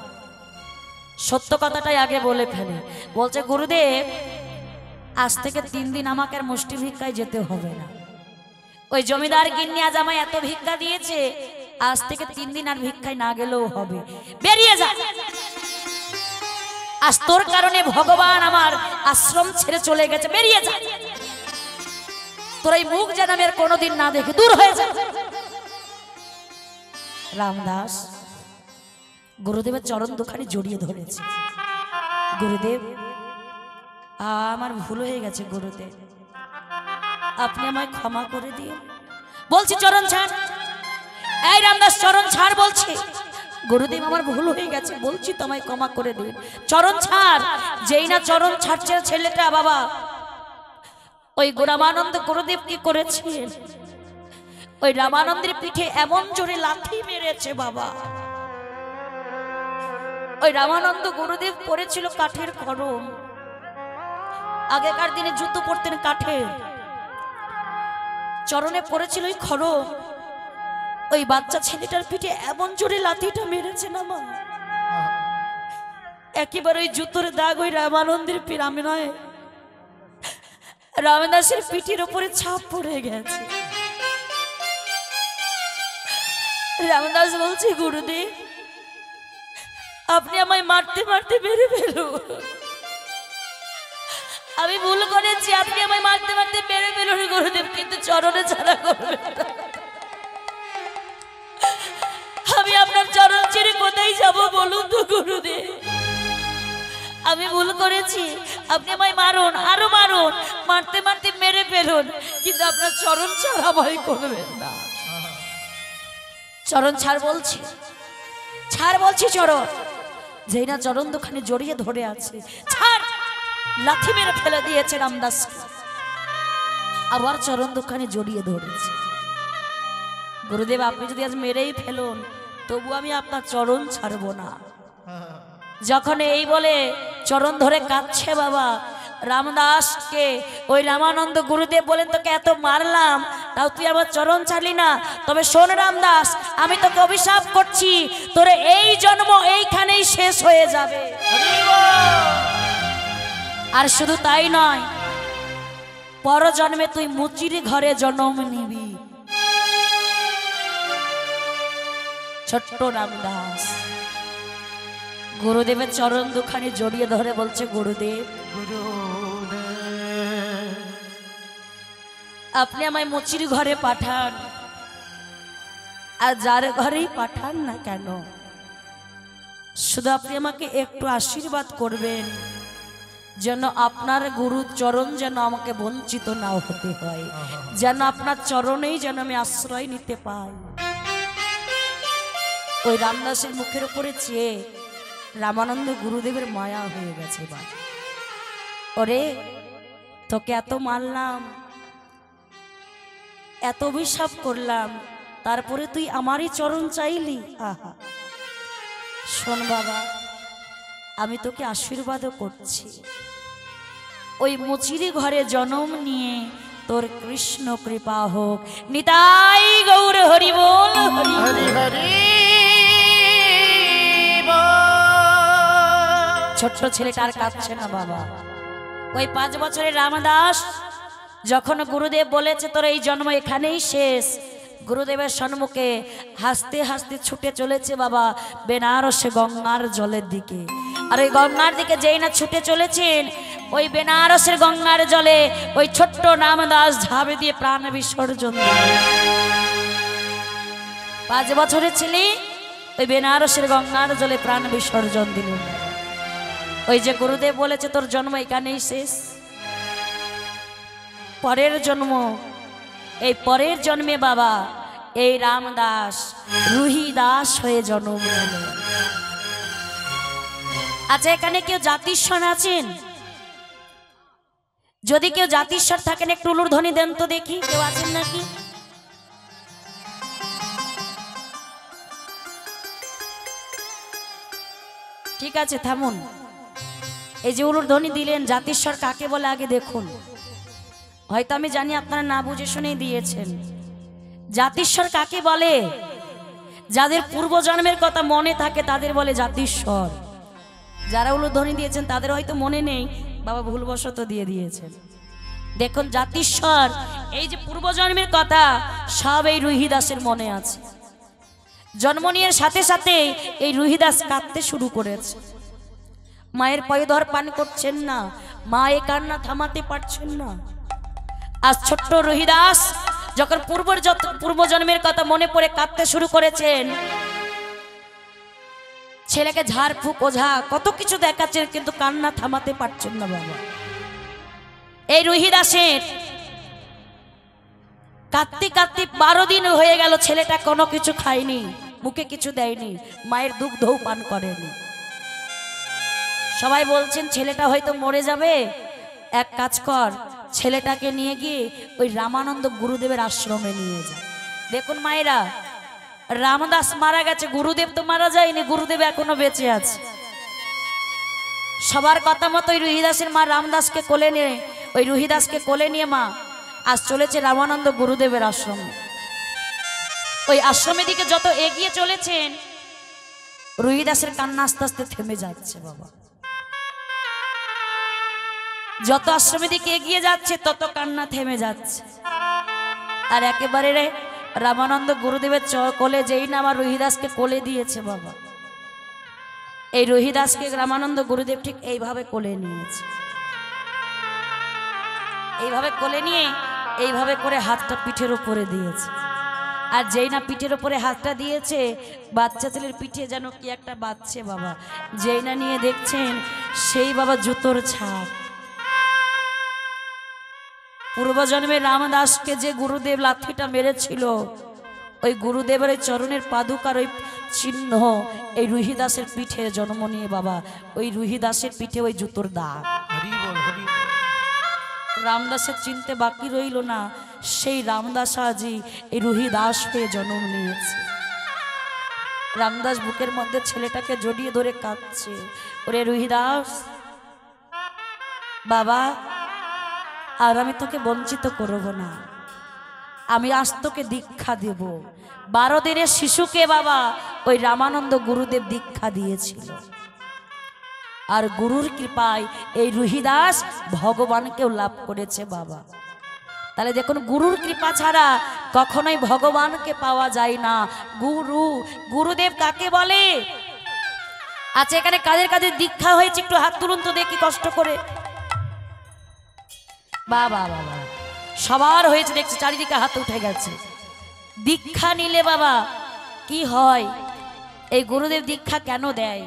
সত্য কথাটাই আগে বলে ফেলে। বলছে, গুরুদেব আজ থেকে 3 দিন আমাকে আর মুষ্টি ভিক্ষায় যেতে হবে না, ওই জমিদার গিন্নি আজ আমায় এত ভিক্ষা দিয়েছে, আজ থেকে 3 দিন আর ভিক্ষায় না গেলেও হবে, বেরিয়ে যা। আজ তোর কারণে ভগবান আমার আশ্রম ছেড়ে চলে গেছে, বেরিয়ে যা, তোর এই মুখ যেন আমি আর কোনোদিন না দেখি, দূর হয়ে যা। রামদাস গুরুদেবের চরণ দুখানি জড়িয়ে ধরেছে, গুরুদেব আমার ভুল হয়ে গেছে, গুরুদেব আপনি আমায় ক্ষমা করে দিন। বলছি চরণ ছাড়, এই রামদাস চরণ ছাড় বলছি, গুরুদেব আমার ভুল হয়ে গেছে, বলছি তোমায় ক্ষমা করে দিন, চরণ ছাড়। যেই না চরণ ছাড়ছে ছেলেটা বাবা, ওই রামানন্দ গুরুদেব কি করেছেন, ওই রামানন্দের পিঠে এমন জোরে লাথি মেরেছে বাবা। ওই রামানন্দ গুরুদেব পড়েছিল কাঠের খড়ম, আগেকার দিনে জুতো পরতেন কাঠের, চরণে পড়েছিল ওই খড়ম। ওই বাচ্চা ছেলেটার পিঠে এমন জোরে লাথিটা মেরেছে না মা, একেবারে ওই জুতোর দাগ ওই রামানন্দের পিরামে নয়, রামদাসের পিঠের উপরে ছাপ পড়ে গেছে। রামদাস বলছে, গুরুদেব আপনি আমায় মারতে মারতে মেরে ফেলুন, আমি ভুল করেছি, আপনি আমায় মারতে মারতে মেরে ফেলুন গুরুদেব, কিন্তু চরণে ছাড়া করবেন না। আমি আপনার চরণ ছেড়ে কোথায় যাব বলুন তো গুরুদেব, আমি ভুল করেছি, আপনি আমায় মারুন, আরো মারুন, মারতে মারতে মেরে ফেলুন, কিন্তু আপনার চরণ ছাড়া ভয় করবেন না। চরণ ছাড় বলছি, ছাড় বলছি চরণ। যেই না চরণ দুখানে জড়িয়ে ধরে আছে, ছাড়, লাথি মেরে ফেলে দিয়েছে রামদাস, আবার চরণ দুখানে জড়িয়ে ধরেছে। গুরুদেব আপনি যদি আজ মেরেই ফেলুন, তবু আমি আপনার চরণ ছাড়বো না। যখন এই বলে চরণ ধরে কাঁদছে বাবা, রামদাসকে ওই রামানন্দ গুরুদেব বলেন, তোকে এত মারলাম তাও তুই আমার চরণ ছাড়লি না, তবে শোন রামদাস, আমি তোকে অভিশাপ করছি, তোর এই জন্ম এইখানেই শেষ হয়ে যাবে। আর শুধু তাই নয়, পর জন্মে তুই মুচির ঘরে জন্ম নিবি। ছোট্ট রামদাস গুরুদেবের চরণ দুখানি জড়িয়ে ধরে বলছে, গুরুদেব আপনি আমায় মুচির ঘরে পাঠান, আর যার ঘরেই পাঠান না কেন, শুধু আপনি আমাকে একটু আশীর্বাদ করবেন, যেন আপনার গুরু চরণ যেন আমাকে বঞ্চিত না হতে হয়, যেন আপনার চরণেই যেন আমি আশ্রয় নিতে পাই। ওই রামদাসের মুখের উপরে চেয়ে রামানন্দ গুরুদেবের মায়া হয়ে গেছে। বা ওরে, তোকে এত মারলাম, এত অভিশাপ করলাম, তারপরে তুই আমারই চরণ চাইলি। আহা, শোন বাবা, আমি তোকে আশীর্বাদও করছি, ওই মুচিরি ঘরে জন্ম নিয়ে তোর কৃষ্ণ কৃপা হোক। নিতাই গৌর হরি বল, হরি হরি। ছোট্ট ছেলেটা আর কাঁদছে না বাবা। ওই 5 বছরের রামদাস যখন গুরুদেব বলেছে তোর এই জন্ম এখানেই শেষ, গুরুদেবের সম্মুখে হাসতে হাসতে ছুটে চলেছে বাবা বেনারসে গঙ্গার জলের দিকে। আর ওই গঙ্গার দিকে যেই না ছুটে চলেছেন, ওই বেনারসের গঙ্গার জলে ওই ছোট্ট রামদাস ঝাঁপ দিয়ে প্রাণ বিসর্জন দিল। 5 বছরের ছেলে ওই বেনারসের গঙ্গার জলে প্রাণ বিসর্জন দিল। ওই যে গুরুদেব বলেছে তোর জন্ম এখানেই শেষ, পরের জন্ম, এই পরের জন্মে বাবা এই রামদাস রুহি দাস হয়ে জন্ম নিল। আচ্ছা, এখানে কেউ জাতিস্বর আছেন? যদি কেউ জাতিস্বর থাকেন একটু উলুর ধ্বনি দেন তো দেখি, কেউ আছেন নাকি? ঠিক আছে, থামুন। এই যে উলুর ধ্বনি দিলেন, জাতিস্বর কাকে বলে আগে দেখুন। হয়তো আমি জানি আপনারা না বুঝে শুনেই দিয়েছেন। জাতিস্বর কাকে বলে? যাদের পূর্বজন্মের কথা মনে থাকে তাদের বলে জাতিস্বর। যারা উলুর ধ্বনি দিয়েছেন তাদের হয়তো মনে নেই, বাবা ভুলবশত দিয়ে দিয়েছেন। দেখুন জাতিস্বর, এই যে পূর্বজন্মের কথা সব এই রুহিদাসের মনে আছে। জন্ম নিয়ে সাথে সাথে এই রুহিদাস কাঁদতে শুরু করেছে। মায়ের পয়ধর পান করছেন না, মা এ কান্না থামাতে পারছেন না। আজ ছোট্ট রুহিদাস যখন পূর্বজন্মের কথা মনে পড়ে কাঁদতে শুরু করেছেন, ছেলেকে ঝাড়ফুঁক ওঝা কত কিছু দেখাচ্ছেন, কিন্তু কান্না থামাতে পারছেন না বাবা। এই রুহিদাসের কাঁদতে কাঁদতে 12 দিন হয়ে গেল, ছেলেটা কোনো কিছু খায়নি, মুখে কিছু দেয়নি, মায়ের দুগ্ধও পান করেনি। সবাই বলছেন ছেলেটা হয়তো মরে যাবে, এক কাজ কর, ছেলেটাকে নিয়ে গিয়ে ওই রামানন্দ গুরুদেবের আশ্রমে নিয়ে যায়। দেখুন মায়েরা, রামদাস মারা গেছে, গুরুদেব তো মারা যায়নি, গুরুদেব এখনো বেঁচে আছে। সবার কথা মতো ওই রুহিদাসের মা রামদাসকে কোলে নিয়ে ওই রুহিদাসকে কোলে নিয়ে মা আজ চলেছে রামানন্দ গুরুদেবের আশ্রমে। ওই আশ্রমের দিকে যত এগিয়ে চলেছেন রুহিদাসের কান্না আস্তে আস্তে থেমে যাচ্ছে বাবা। যত আশ্রমের দিকে এগিয়ে যাচ্ছে তত কান্না থেমে যাচ্ছে। আর একেবারে রামানন্দ গুরুদেবের কোলে যেই না আমার রুহিদাসকে কোলে দিয়েছে বাবা, এই রুহিদাসকে রামানন্দ গুরুদেব ঠিক এইভাবে কোলে নিয়েছে। এইভাবে কোলে নিয়ে এইভাবে করে হাতটা পিঠের উপরে দিয়েছে। আর যেই না পিঠের উপরে হাতটা দিয়েছে বাচ্চা ছেলের পিঠে যেন কি একটা বাজছে বাবা। যেই না নিয়ে দেখছেন সেই বাবা জুতোর ছাপ। পূর্বজন্মে রামদাসকে যে গুরুদেব লাঠিটা মেরেছিল ওই গুরুদেবের চরণের পাদুকার ওই চিহ্ন এই রুহিদাসের পিঠে জন্ম নিয়ে বাবা। ওই রুহিদাসের পিঠে ওই জুতোর দাগ। রামদাসের চিনতে বাকি রইল না, সেই রামদাস আজি এই রুহিদাস হয়ে জন্ম নিয়েছে। রামদাস বুকের মধ্যে ছেলেটাকে জড়িয়ে ধরে কাঁদছে, ওরে রুহিদাস বাবা আর আমি তোকে বঞ্চিত করব না, আমি আজ তোকে দীক্ষা দেব। 12 দিনের শিশুকে বাবা ওই রামানন্দ গুরুদেব দীক্ষা দিয়েছিল। আর গুরুর কৃপায় এই রুহিদাস ভগবানকেও লাভ করেছে বাবা। তাহলে দেখুন গুরুর কৃপা ছাড়া কখনোই ভগবানকে পাওয়া যায় না। গুরুদেব কাকে বলে? আচ্ছা এখানে কাদের কাদের দীক্ষা হয়েছে একটু হাত তুলুন তো দেখি কষ্ট করে। বাবা বাবা সবার হয়েছে দেখছি, চারিদিকে হাত উঠে গেছে। দীক্ষা নিলে বাবা কি হয়? এই গুরুদেব দীক্ষা কেন দেয়?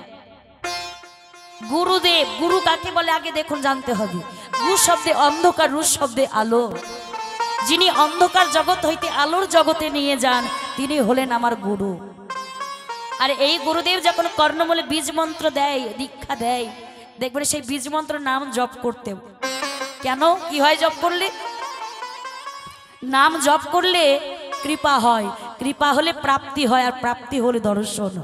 গুরুদেব গুরু কাকে বলে আগে দেখুন জানতে হবে। গু শব্দে অন্ধকার, রু শব্দে আলো। যিনি অন্ধকার জগৎ হইতে আলোর জগতে নিয়ে যান তিনি হলেন আমার গুরু। আর এই গুরুদেব যখন কর্ণমূলে বীজ মন্ত্র দেয়, দীক্ষা দেয়, দেখবেন সেই বীজ মন্ত্র নাম জপ করতে। কেন কি হয়? জপ করলে নাম জপ করলে কৃপা হয়, কৃপা হলে প্রাপ্তি হয়, আর প্রাপ্তি হলে দর্শন।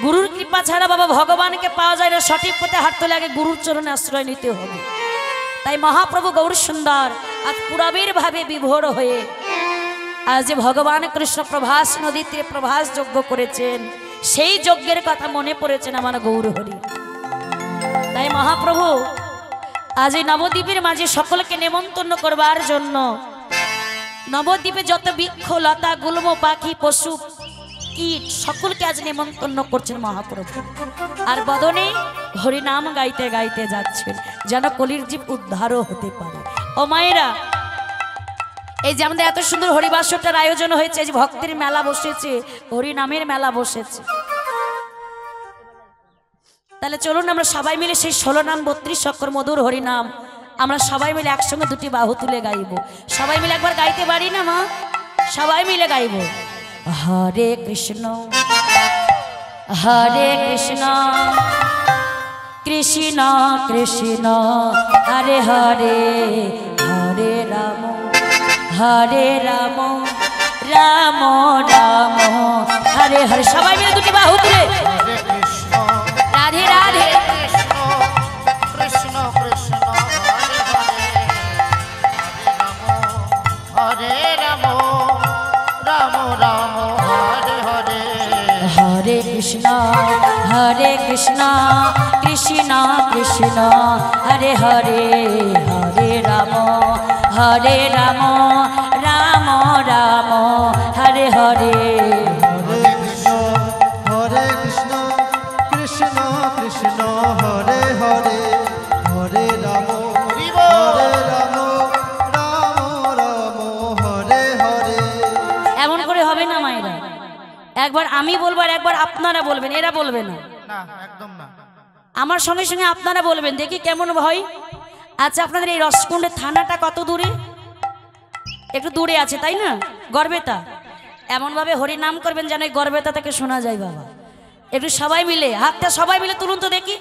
গুরুর কৃপা ছাড়া বাবা ভগবানকে পাওয়া যায় না। সঠিক পথে হাঁটতে লাগে গুরুর চরণে আশ্রয় নিতে হবে। তাই মহাপ্রভু গৌর সুন্দর আজ পুরাবের ভাবে বিভোর হয়ে আজ যে ভগবান কৃষ্ণ প্রভাস নদীতে প্রভাস যজ্ঞ করেছেন সেই যজ্ঞের কথা মনে পড়েছেন আমার গৌর হরি। তাই মহাপ্রভু আজ এই নবদ্বীপের মাঝে সকলকে নেমন্তন্ন করবার জন্য নবদ্বীপে যত বৃক্ষ লতা গুল্ম পাখি পশু কীট সকলকে আজ নেমন্তন্ন করছেন মহাপ্রভু। আর বদনে হরিনাম গাইতে গাইতে যাচ্ছেন যেন কলির জীব উদ্ধারও হতে পারে। ও মায়েরা, এই যে আমাদের এত সুন্দর হরিবাসরটার আয়োজন হয়েছে, যে ভক্তের মেলা বসেছে, হরিনামের মেলা বসেছে, তাহলে চলুন আমরা সবাই মিলে সেই 16 নাম 32 অক্ষর মধুর হরিনাম আমরা সবাই মিলে একসঙ্গে দুটি বাহু তুলে গাইব। সবাই মিলে একবার গাইতে পারি না মা? সবাই মিলে গাইব। হরে কৃষ্ণ হরে কৃষ্ণ কৃষ্ণ কৃষ্ণ হরে হরে, হরে রাম হরে রাম রাম রাম হরে হরে। সবাই মিলে দুটি বাহু তুলে রাধে রাধে কৃষ্ণ কৃষ্ণ হরে রাম রাম রাম হরে হরে, হরে কৃষ্ণ কৃষ্ণ কৃষ্ণ হরে হরে, হরে রাম রাম রাম হরে হরে। হরে কৃষ্ণ কৃষ্ণ কৃষ্ণ হরে হরে, হরে রাম রাম রাম হরে হরে। এমন করে হবে না মায়েরা, একবার আমি বলবো আর একবার আপনারা বলবেন, এরা বলবে না। না একদম না, আমার সঙ্গে সঙ্গে আপনারা বলবেন, দেখি কেমন হয়। আচ্ছা আপনাদের এই রসকুণ্ডের থানাটা কত দূরে? একটু দূরে আছে তাই না? গড়বেতা। এমনভাবে হরিনাম করবেন যেন এই গড়বেতা থেকে শোনা যায় বাবা। একটু সবাই মিলে হাতটা সবাই মিলে তুলুন তো দেখি।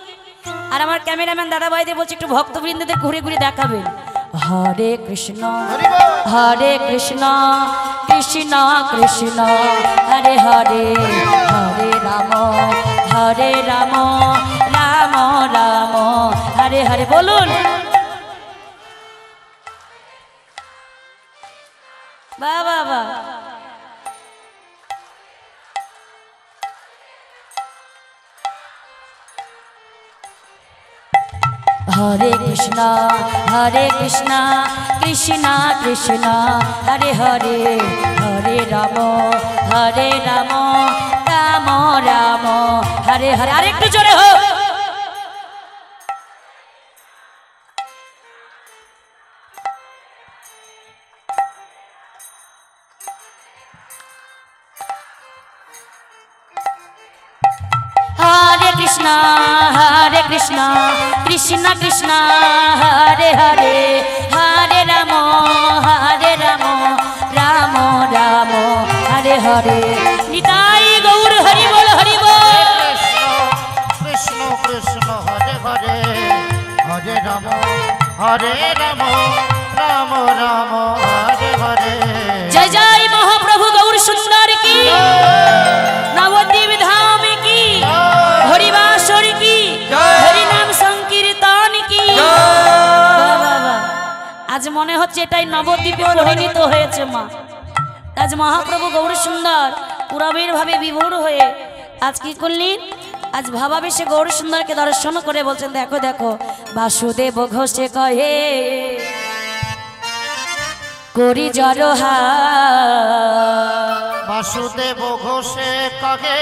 আর আমার ক্যামেরাম্যান দাদা ভাইদের বলছি একটু ভক্তবৃন্দদের ঘুরে ঘুরে দেখাবেন। হরে কৃষ্ণ কৃষ্ণ কৃষ্ণ হরে হরে, হরে রাম হরে বলুন। বাহ বাহ বাহ। হরে কৃষ্ণ কৃষ্ণ কৃষ্ণ হরে হরে, হরে রাম রাম রাম হরে হরে। আরেকটু জোরে হোক। হরে কৃষ্ণ কৃষ্ণ কৃষ্ণ হরে হরে, হরে রাম রাম রাম হরে হরে। নিতাই গৌর হরি বল হরি বল। কৃষ্ণ কৃষ্ণ হরে হরে, হরে রাম রাম রাম হরে হরে। জয় জয় মহাপ্রভু গৌর সুন্দর কি, নবদ্বীপ ধাম কি, হরিবাসর কি, হরি নাম সংকীর্তন কি। আজ মনে হচ্ছে এটাই নবদ্বীপে পরিণত হয়েছে মা। আজ মহাপ্রভু গৌর সুন্দর পুরবের ভাবে বিভোর হয়ে আজ কি করলেন, আজ ভাবাবেশে গৌর সুন্দরকে দর্শন করে বলছেন দেখো দেখো বাসুদেব ঘোষে কহে করি জড়হা। বাসুদেব ঘোষে কহে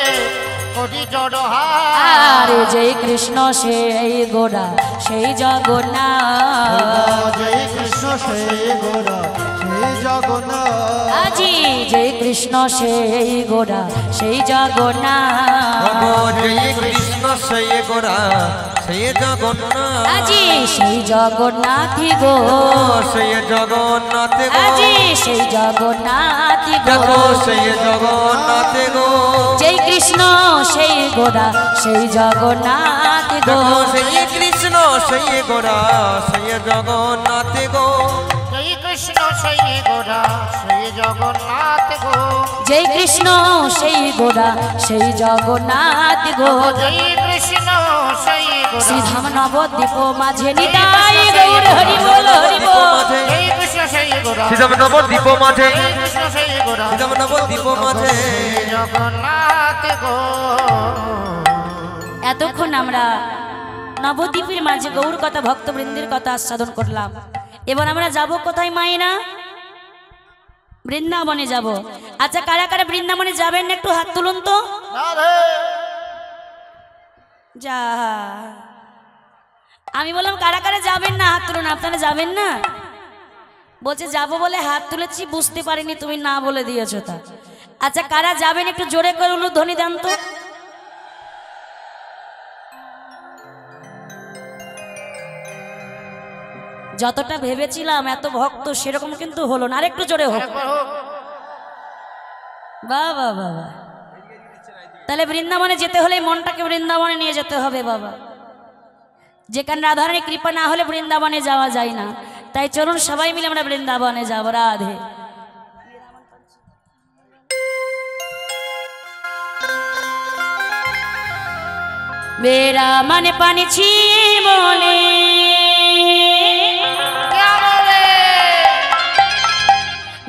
করি জড়হা। আরে জয় কৃষ্ণ সেই গোরা সেই জগন্নাথ, জয় কৃষ্ণ সেই গোরা সেই জগন্নাথ, আজি জয় কৃষ্ণ সেই গোরা সেই জগন্নাথ, জয় কৃষ্ণ সেই গোরা সেই জগন্নাথ, আজি সেই জগন্নাথি গো, সেই জগন্নাথ গো, আজি সেই জগন্নাথি গো, দেখো সেই জগন্নাথ গো, জয় কৃষ্ণ সেই গোরা সেই জগন্নাথ গো, দেখো সেই কৃষ্ণ সেই গোরা সেই জগন্নাথ গো, জয় কৃষ্ণ সেই গোরা সেই জগন্নাথ গো, জয় কৃষ্ণ সেই গোরা সেই জগন্নাথ গো, জয় কৃষ্ণ সেই গোরা। শ্রীধাম নবদ্বীপ মাঝে নিতাই গৌর হরি বল হরি বল। জয় কৃষ্ণ সেই গোরা, শ্রীরাম নবদ্বীপ মাঝে, জয় কৃষ্ণ সেই গোরা, শ্রীরাম নবদ্বীপ মাঝে, জগন্নাথ গো। এতক্ষণ আমরা নবদ্বীপের মাঝে গৌর কথা ভক্তবৃন্দের কথা আস্বাদন করলাম। এবার আমরা যাব কোথায় মায়েরা? বৃন্দাবনে যাব। আচ্ছা কারা কারা বৃন্দাবনে যাবেন না একটু হাত তুলুন তো। যা আমি বললাম কারা কারা যাবেন না হাত তুলুন। আপনারা যাবেন না? বলছে যাবো বলে হাত তুলেছি, বুঝতে পারিনি তুমি না বলে দিয়েছো তা। আচ্ছা কারা যাবেন একটু জোরে করে ধ্বনি দেন তো। যতটা ভেবেছিলাম এত ভক্ত সেরকম কিন্তু হলো না, আরেকটু জোরে হোক। বাহ বাহ বাবা, তাহলে বৃন্দাবনে যেতে হলে মনটাকে বৃন্দাবনে নিয়ে যেতে হবে বাবা। যেখানে রাধারানীর কৃপা না হলে বৃন্দাবনে যাওয়া যায় না। তাই চলুন সবাই মিলে আমরা বৃন্দাবনে যাব। রাধে मेरा मन पंछी बोले,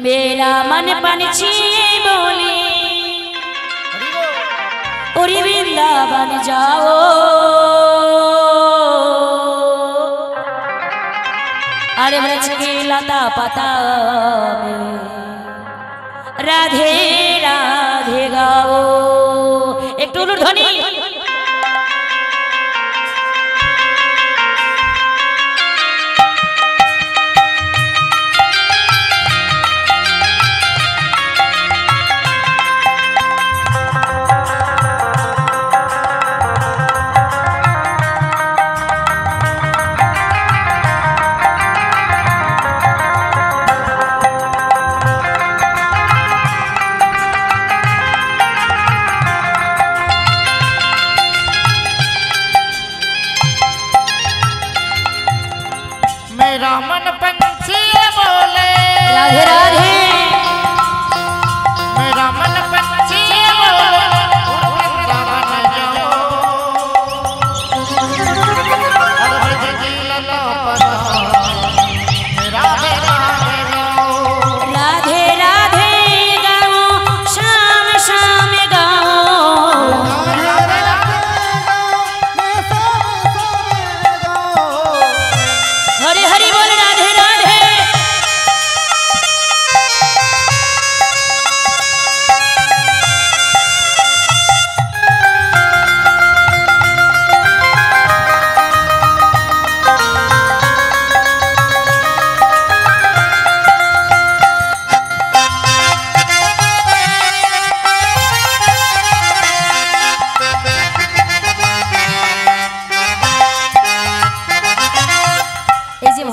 मेरा मन पंछी बोले, उरी वृंदावन जाओ, अरे वृक्ष की लता पता में राधे राधे गाओ। एक टूलू ध्वनि।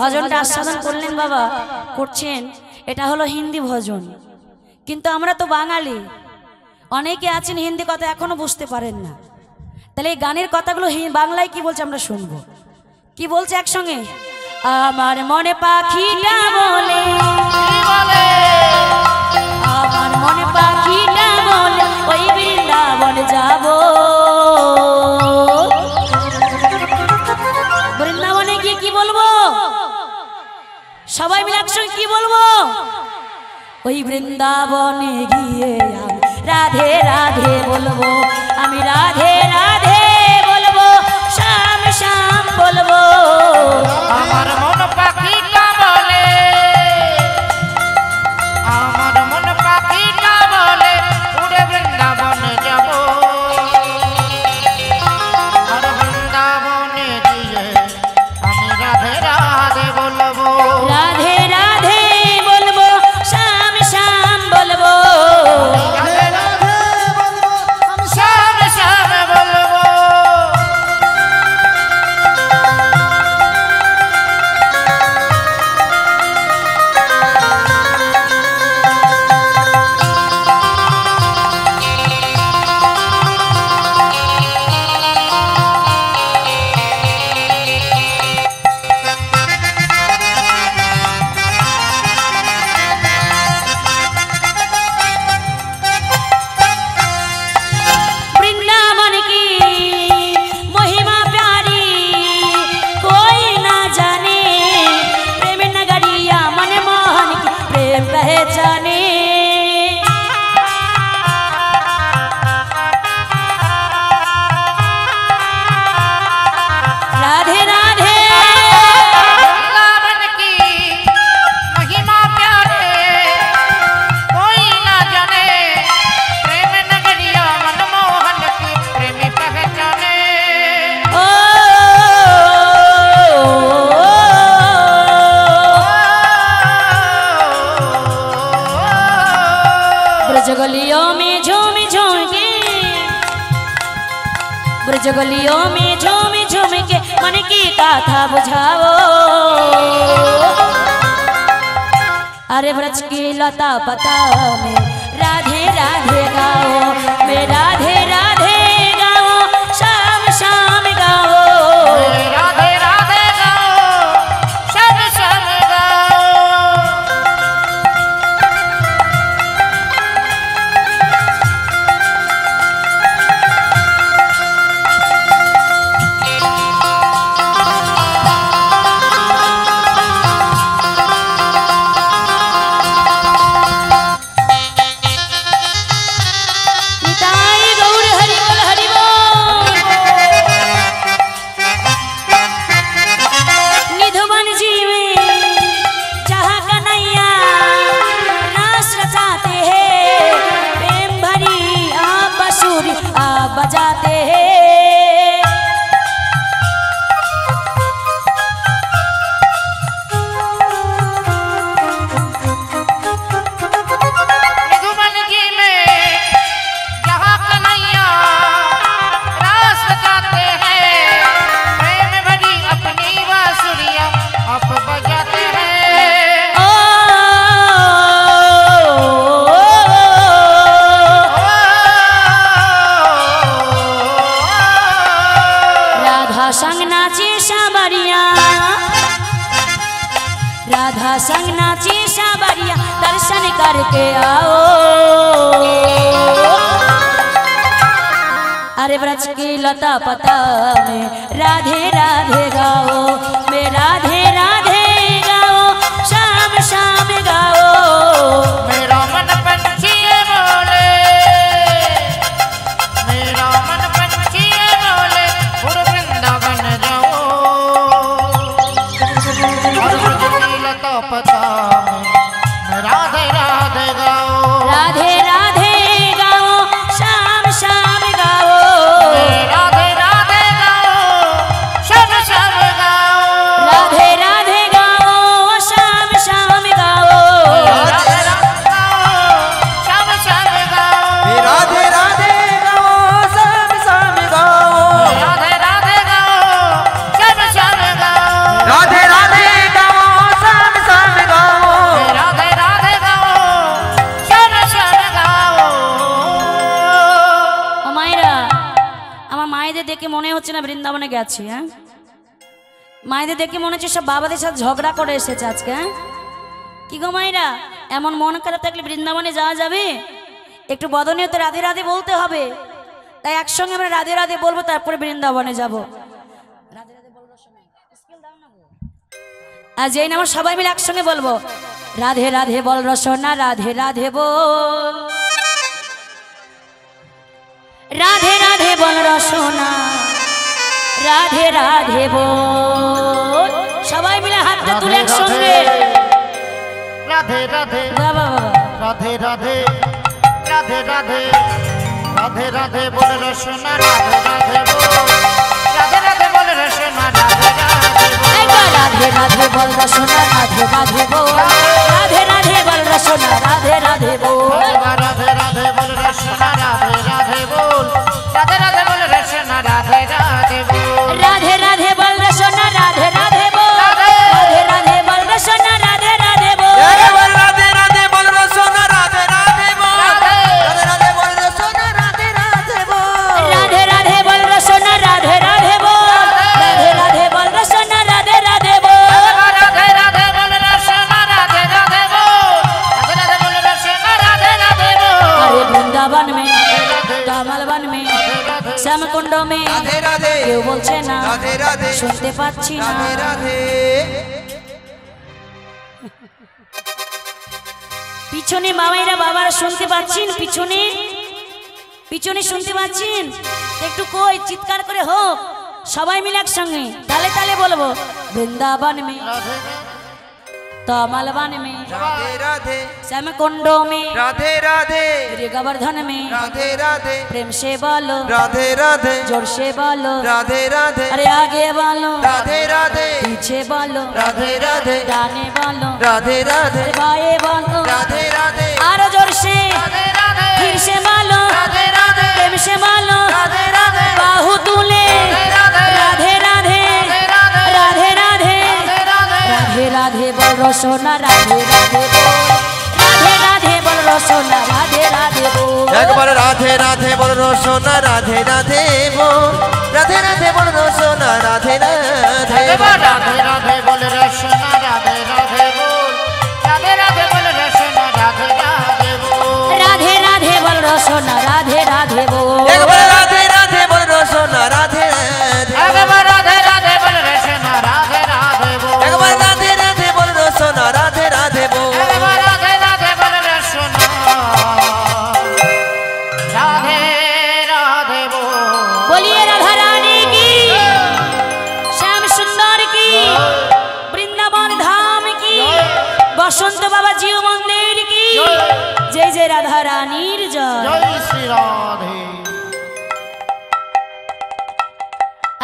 ভজনটা আস্বাদন করলেন বাবা, করছেন, এটা হলো হিন্দি ভজন। কিন্তু আমরা তো বাঙালি, অনেকে আছেন হিন্দি কথা এখনো বুঝতে পারেন না। তাহলে এই গানের কথাগুলো বাংলায় কি বলছে আমরা শুনবো। কি বলছে একসঙ্গে? আমার মনে পাখিটা বলে, আমার মনে পাখিটা বলে ওই বৃন্দাবন যাব। বৃন্দাবনে গিয়ে কি বলবো? সবাই মিলে একসঙ্গে কি বলবো? ওই বৃন্দাবনে গিয়ে আমি রাধে রাধে বলবো, আমি রাধে রাধে বলবো, শ্যাম শ্যাম বলবো। আমার মন পাখিটা বলে, আমার মন পাখিটা বলে উড়ে বৃন্দাবনে যাব। আর বৃন্দাবনে গিয়ে আমি রাধে রাধে বলবো, রাধে রাধে বলবো, শ্যাম শ্যাম বলবো। রাধে রাধে বলবো, আমি শ্যাম শ্যাম বলবো। वृंदावन की महिमा प्यारी कोई ना जाने, प्रेम नगरिया मनमोहन की प्रेम पहचाने। राधे राधे वृंदावन की महिमा प्यारे कोई ना जाने, प्रेम नगरिया मनमोहन की प्रेमी पहचाने। ओ ब्रज गलियों में झूम झूम के, ब्रज गलियों में झूम झूम के मन की गाथा बुझाओ। अरे ब्रज की लता पता में राधे राधे गाओ, मैं राधे राधे गाओ, शाम शाम गाओ। राधे राधे गाओ, श्याम श्याम गाओ। निताई गौर हरि बोल हरि बोल। निधुवन जी में जहाँ कन्हैया रास रचाते हैं, प्रेम भरी आप बांसुरी आप बजाते हैं। निधुवन जी में जहाँ कन्हैया रास रचाते हैं, प्रेम भरी अपनी बांसुरिया आप बजाते हैं। ओ राधा संग नाचे सावरिया, राधा संग नाचे सावरिया, दर्शन करके आओ। अरे ब्रज की लता पता में राधे राधे गाओ, मैं राधे राधे गाओ, शाम शाम गाओ। मेरा मन पंछी बोले, मेरा मन पंछी बोले उड़ वृंदावन जाओ। और ब्रज की लता पता में राधे राधे गाओ, राधे राधे गाओ, शाम शाम गाओ। राधे राधे गाओ, श्याम श्याम गाओ। राधे राधे गाओ, शाम शाम गाओ। राधे राधे गाओ, মায়েদের দেখে মনে হচ্ছে না বৃন্দাবনে গেছে। হ্যাঁ, মায়েদের দেখে মনে হচ্ছে সব বাবাদের সাথে ঝগড়া করে এসেছে আজকে। হ্যাঁ, কি গো মায়েরা, এমন মন খারাপ থাকলে বৃন্দাবনে যাওয়া যাবে? একটু বদনীয় তো রাধে রাধে বলতে হবে। তাই একসঙ্গে আমরা রাধে রাধে বলবো, তারপরে বৃন্দাবনে যাব। আর যেই না আমরা সবাই মিলে একসঙ্গে বলবো, রাধে রাধে বল রসনা, রাধে রাধে বল, রাধে রাধে বল রসনা, রাধে রাধে বল। সবাই মিলে হাতটা তুলে একসঙ্গে রাধে রাধে বাবা বাবা, রাধে রাধে রাধে রাধে রাধে রাধে বল রসনা, রাধে রাধে বল, রাধে রাধে বল রসনা, রাধে রাধে বল, একবার রাধে রাধে বল রসনা, রাধে রাধে বল, রাধে রাধে বল রসনা, রাধে রাধে বল, রাধে রাধে বল রসনা, রাধে রাধে বল, রাধে রাধে বল রসনা, রাধে রাধে বল, রাধে রাধে বল রসনা, রাধে রাধে বল, রাধে রাধে বল রসনা, রাধে রাধে বল, আরে বল রাধে রাধে বল রসনা, রাধে রাধে বল, রাধে রাধে বল রসনা, রাধে রাধে বল, রাধে রাধে বল রসনা, রাধে রাধে বল, রাধে রাধে বল রসনা, রাধে রাধে বল, রাধে রাধে বল রসনা, রাধে রাধে বল, রাধে রাধে বল রসনা, রাধে রাধে বল, अरे वृंदावन में, कमल वन में, श्याम कुंड में, রাধে রাধে কেউ বলছে না, রাধে রাধে শুনতে পাচ্ছি না। রাধে রাধে। পিছনে মামাইরা বাবারা শুনতে পাচ্ছেন? পিছনে পিছনে শুনতে পাচ্ছেন? একটু কই চিৎকার করে হোক, সবাই মিলে একসঙ্গে তালে তালে বলবো, বৃন্দাবন में, कमल वन में, রাধে রাধে श्याम कुंड में, রাধে রাধে गोवर्धन में, রাধে রাধে प्रेम से बोलो, রাধে রাধে जोर से बोलो, রাধে রাধে अरे आगे बोलो, রাধে রাধে पीछे बोलो, রাধে রাধে डाने बोलो, রাধে রাধে अरे बाएं बोलो, রাধে राधे और जोर से फिर से बोलो, রাধে রাধে प्रेम से बोलो, রাধে রাধে बाहु तुले, राधे राधे, राधे राधे, राधे राधे बोल रसोना, राधे राधे बोल, राधे राधे बोल रसोना, राधे राधे बोल, একবার রাধে রাধে বল রসনা, রাধে রাধে বল, রাধে রাধে বল রসনা, রাধে রাধে বল। রাধে রাধে বল রসনা, রাধে রাধে বল, রাধে রাধে বল রসনা, রাধে রাধে বল, राधे राधे बोल रसोना, राधे राधे बोल, একবার রাধে রাধে বল রসনা, রাধে রাধে একবার রাধে রাধে বল রসনা, রাধে রাধে বল, একবার রাধে রাধে বল রসনা, রাধে রাধে বল। একবার রাধে রাধে বল রসনা, রাধে রাধে বল। बोलिए राधा रानी की, श्याम सुंदर की, वृंदावन धाम की, बसंत बाबा जीव मंदिर की, जय जय राधा रानीर जय। জয় শ্রী রাধে।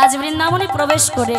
আজ বৃন্দাবনে প্রবেশ করে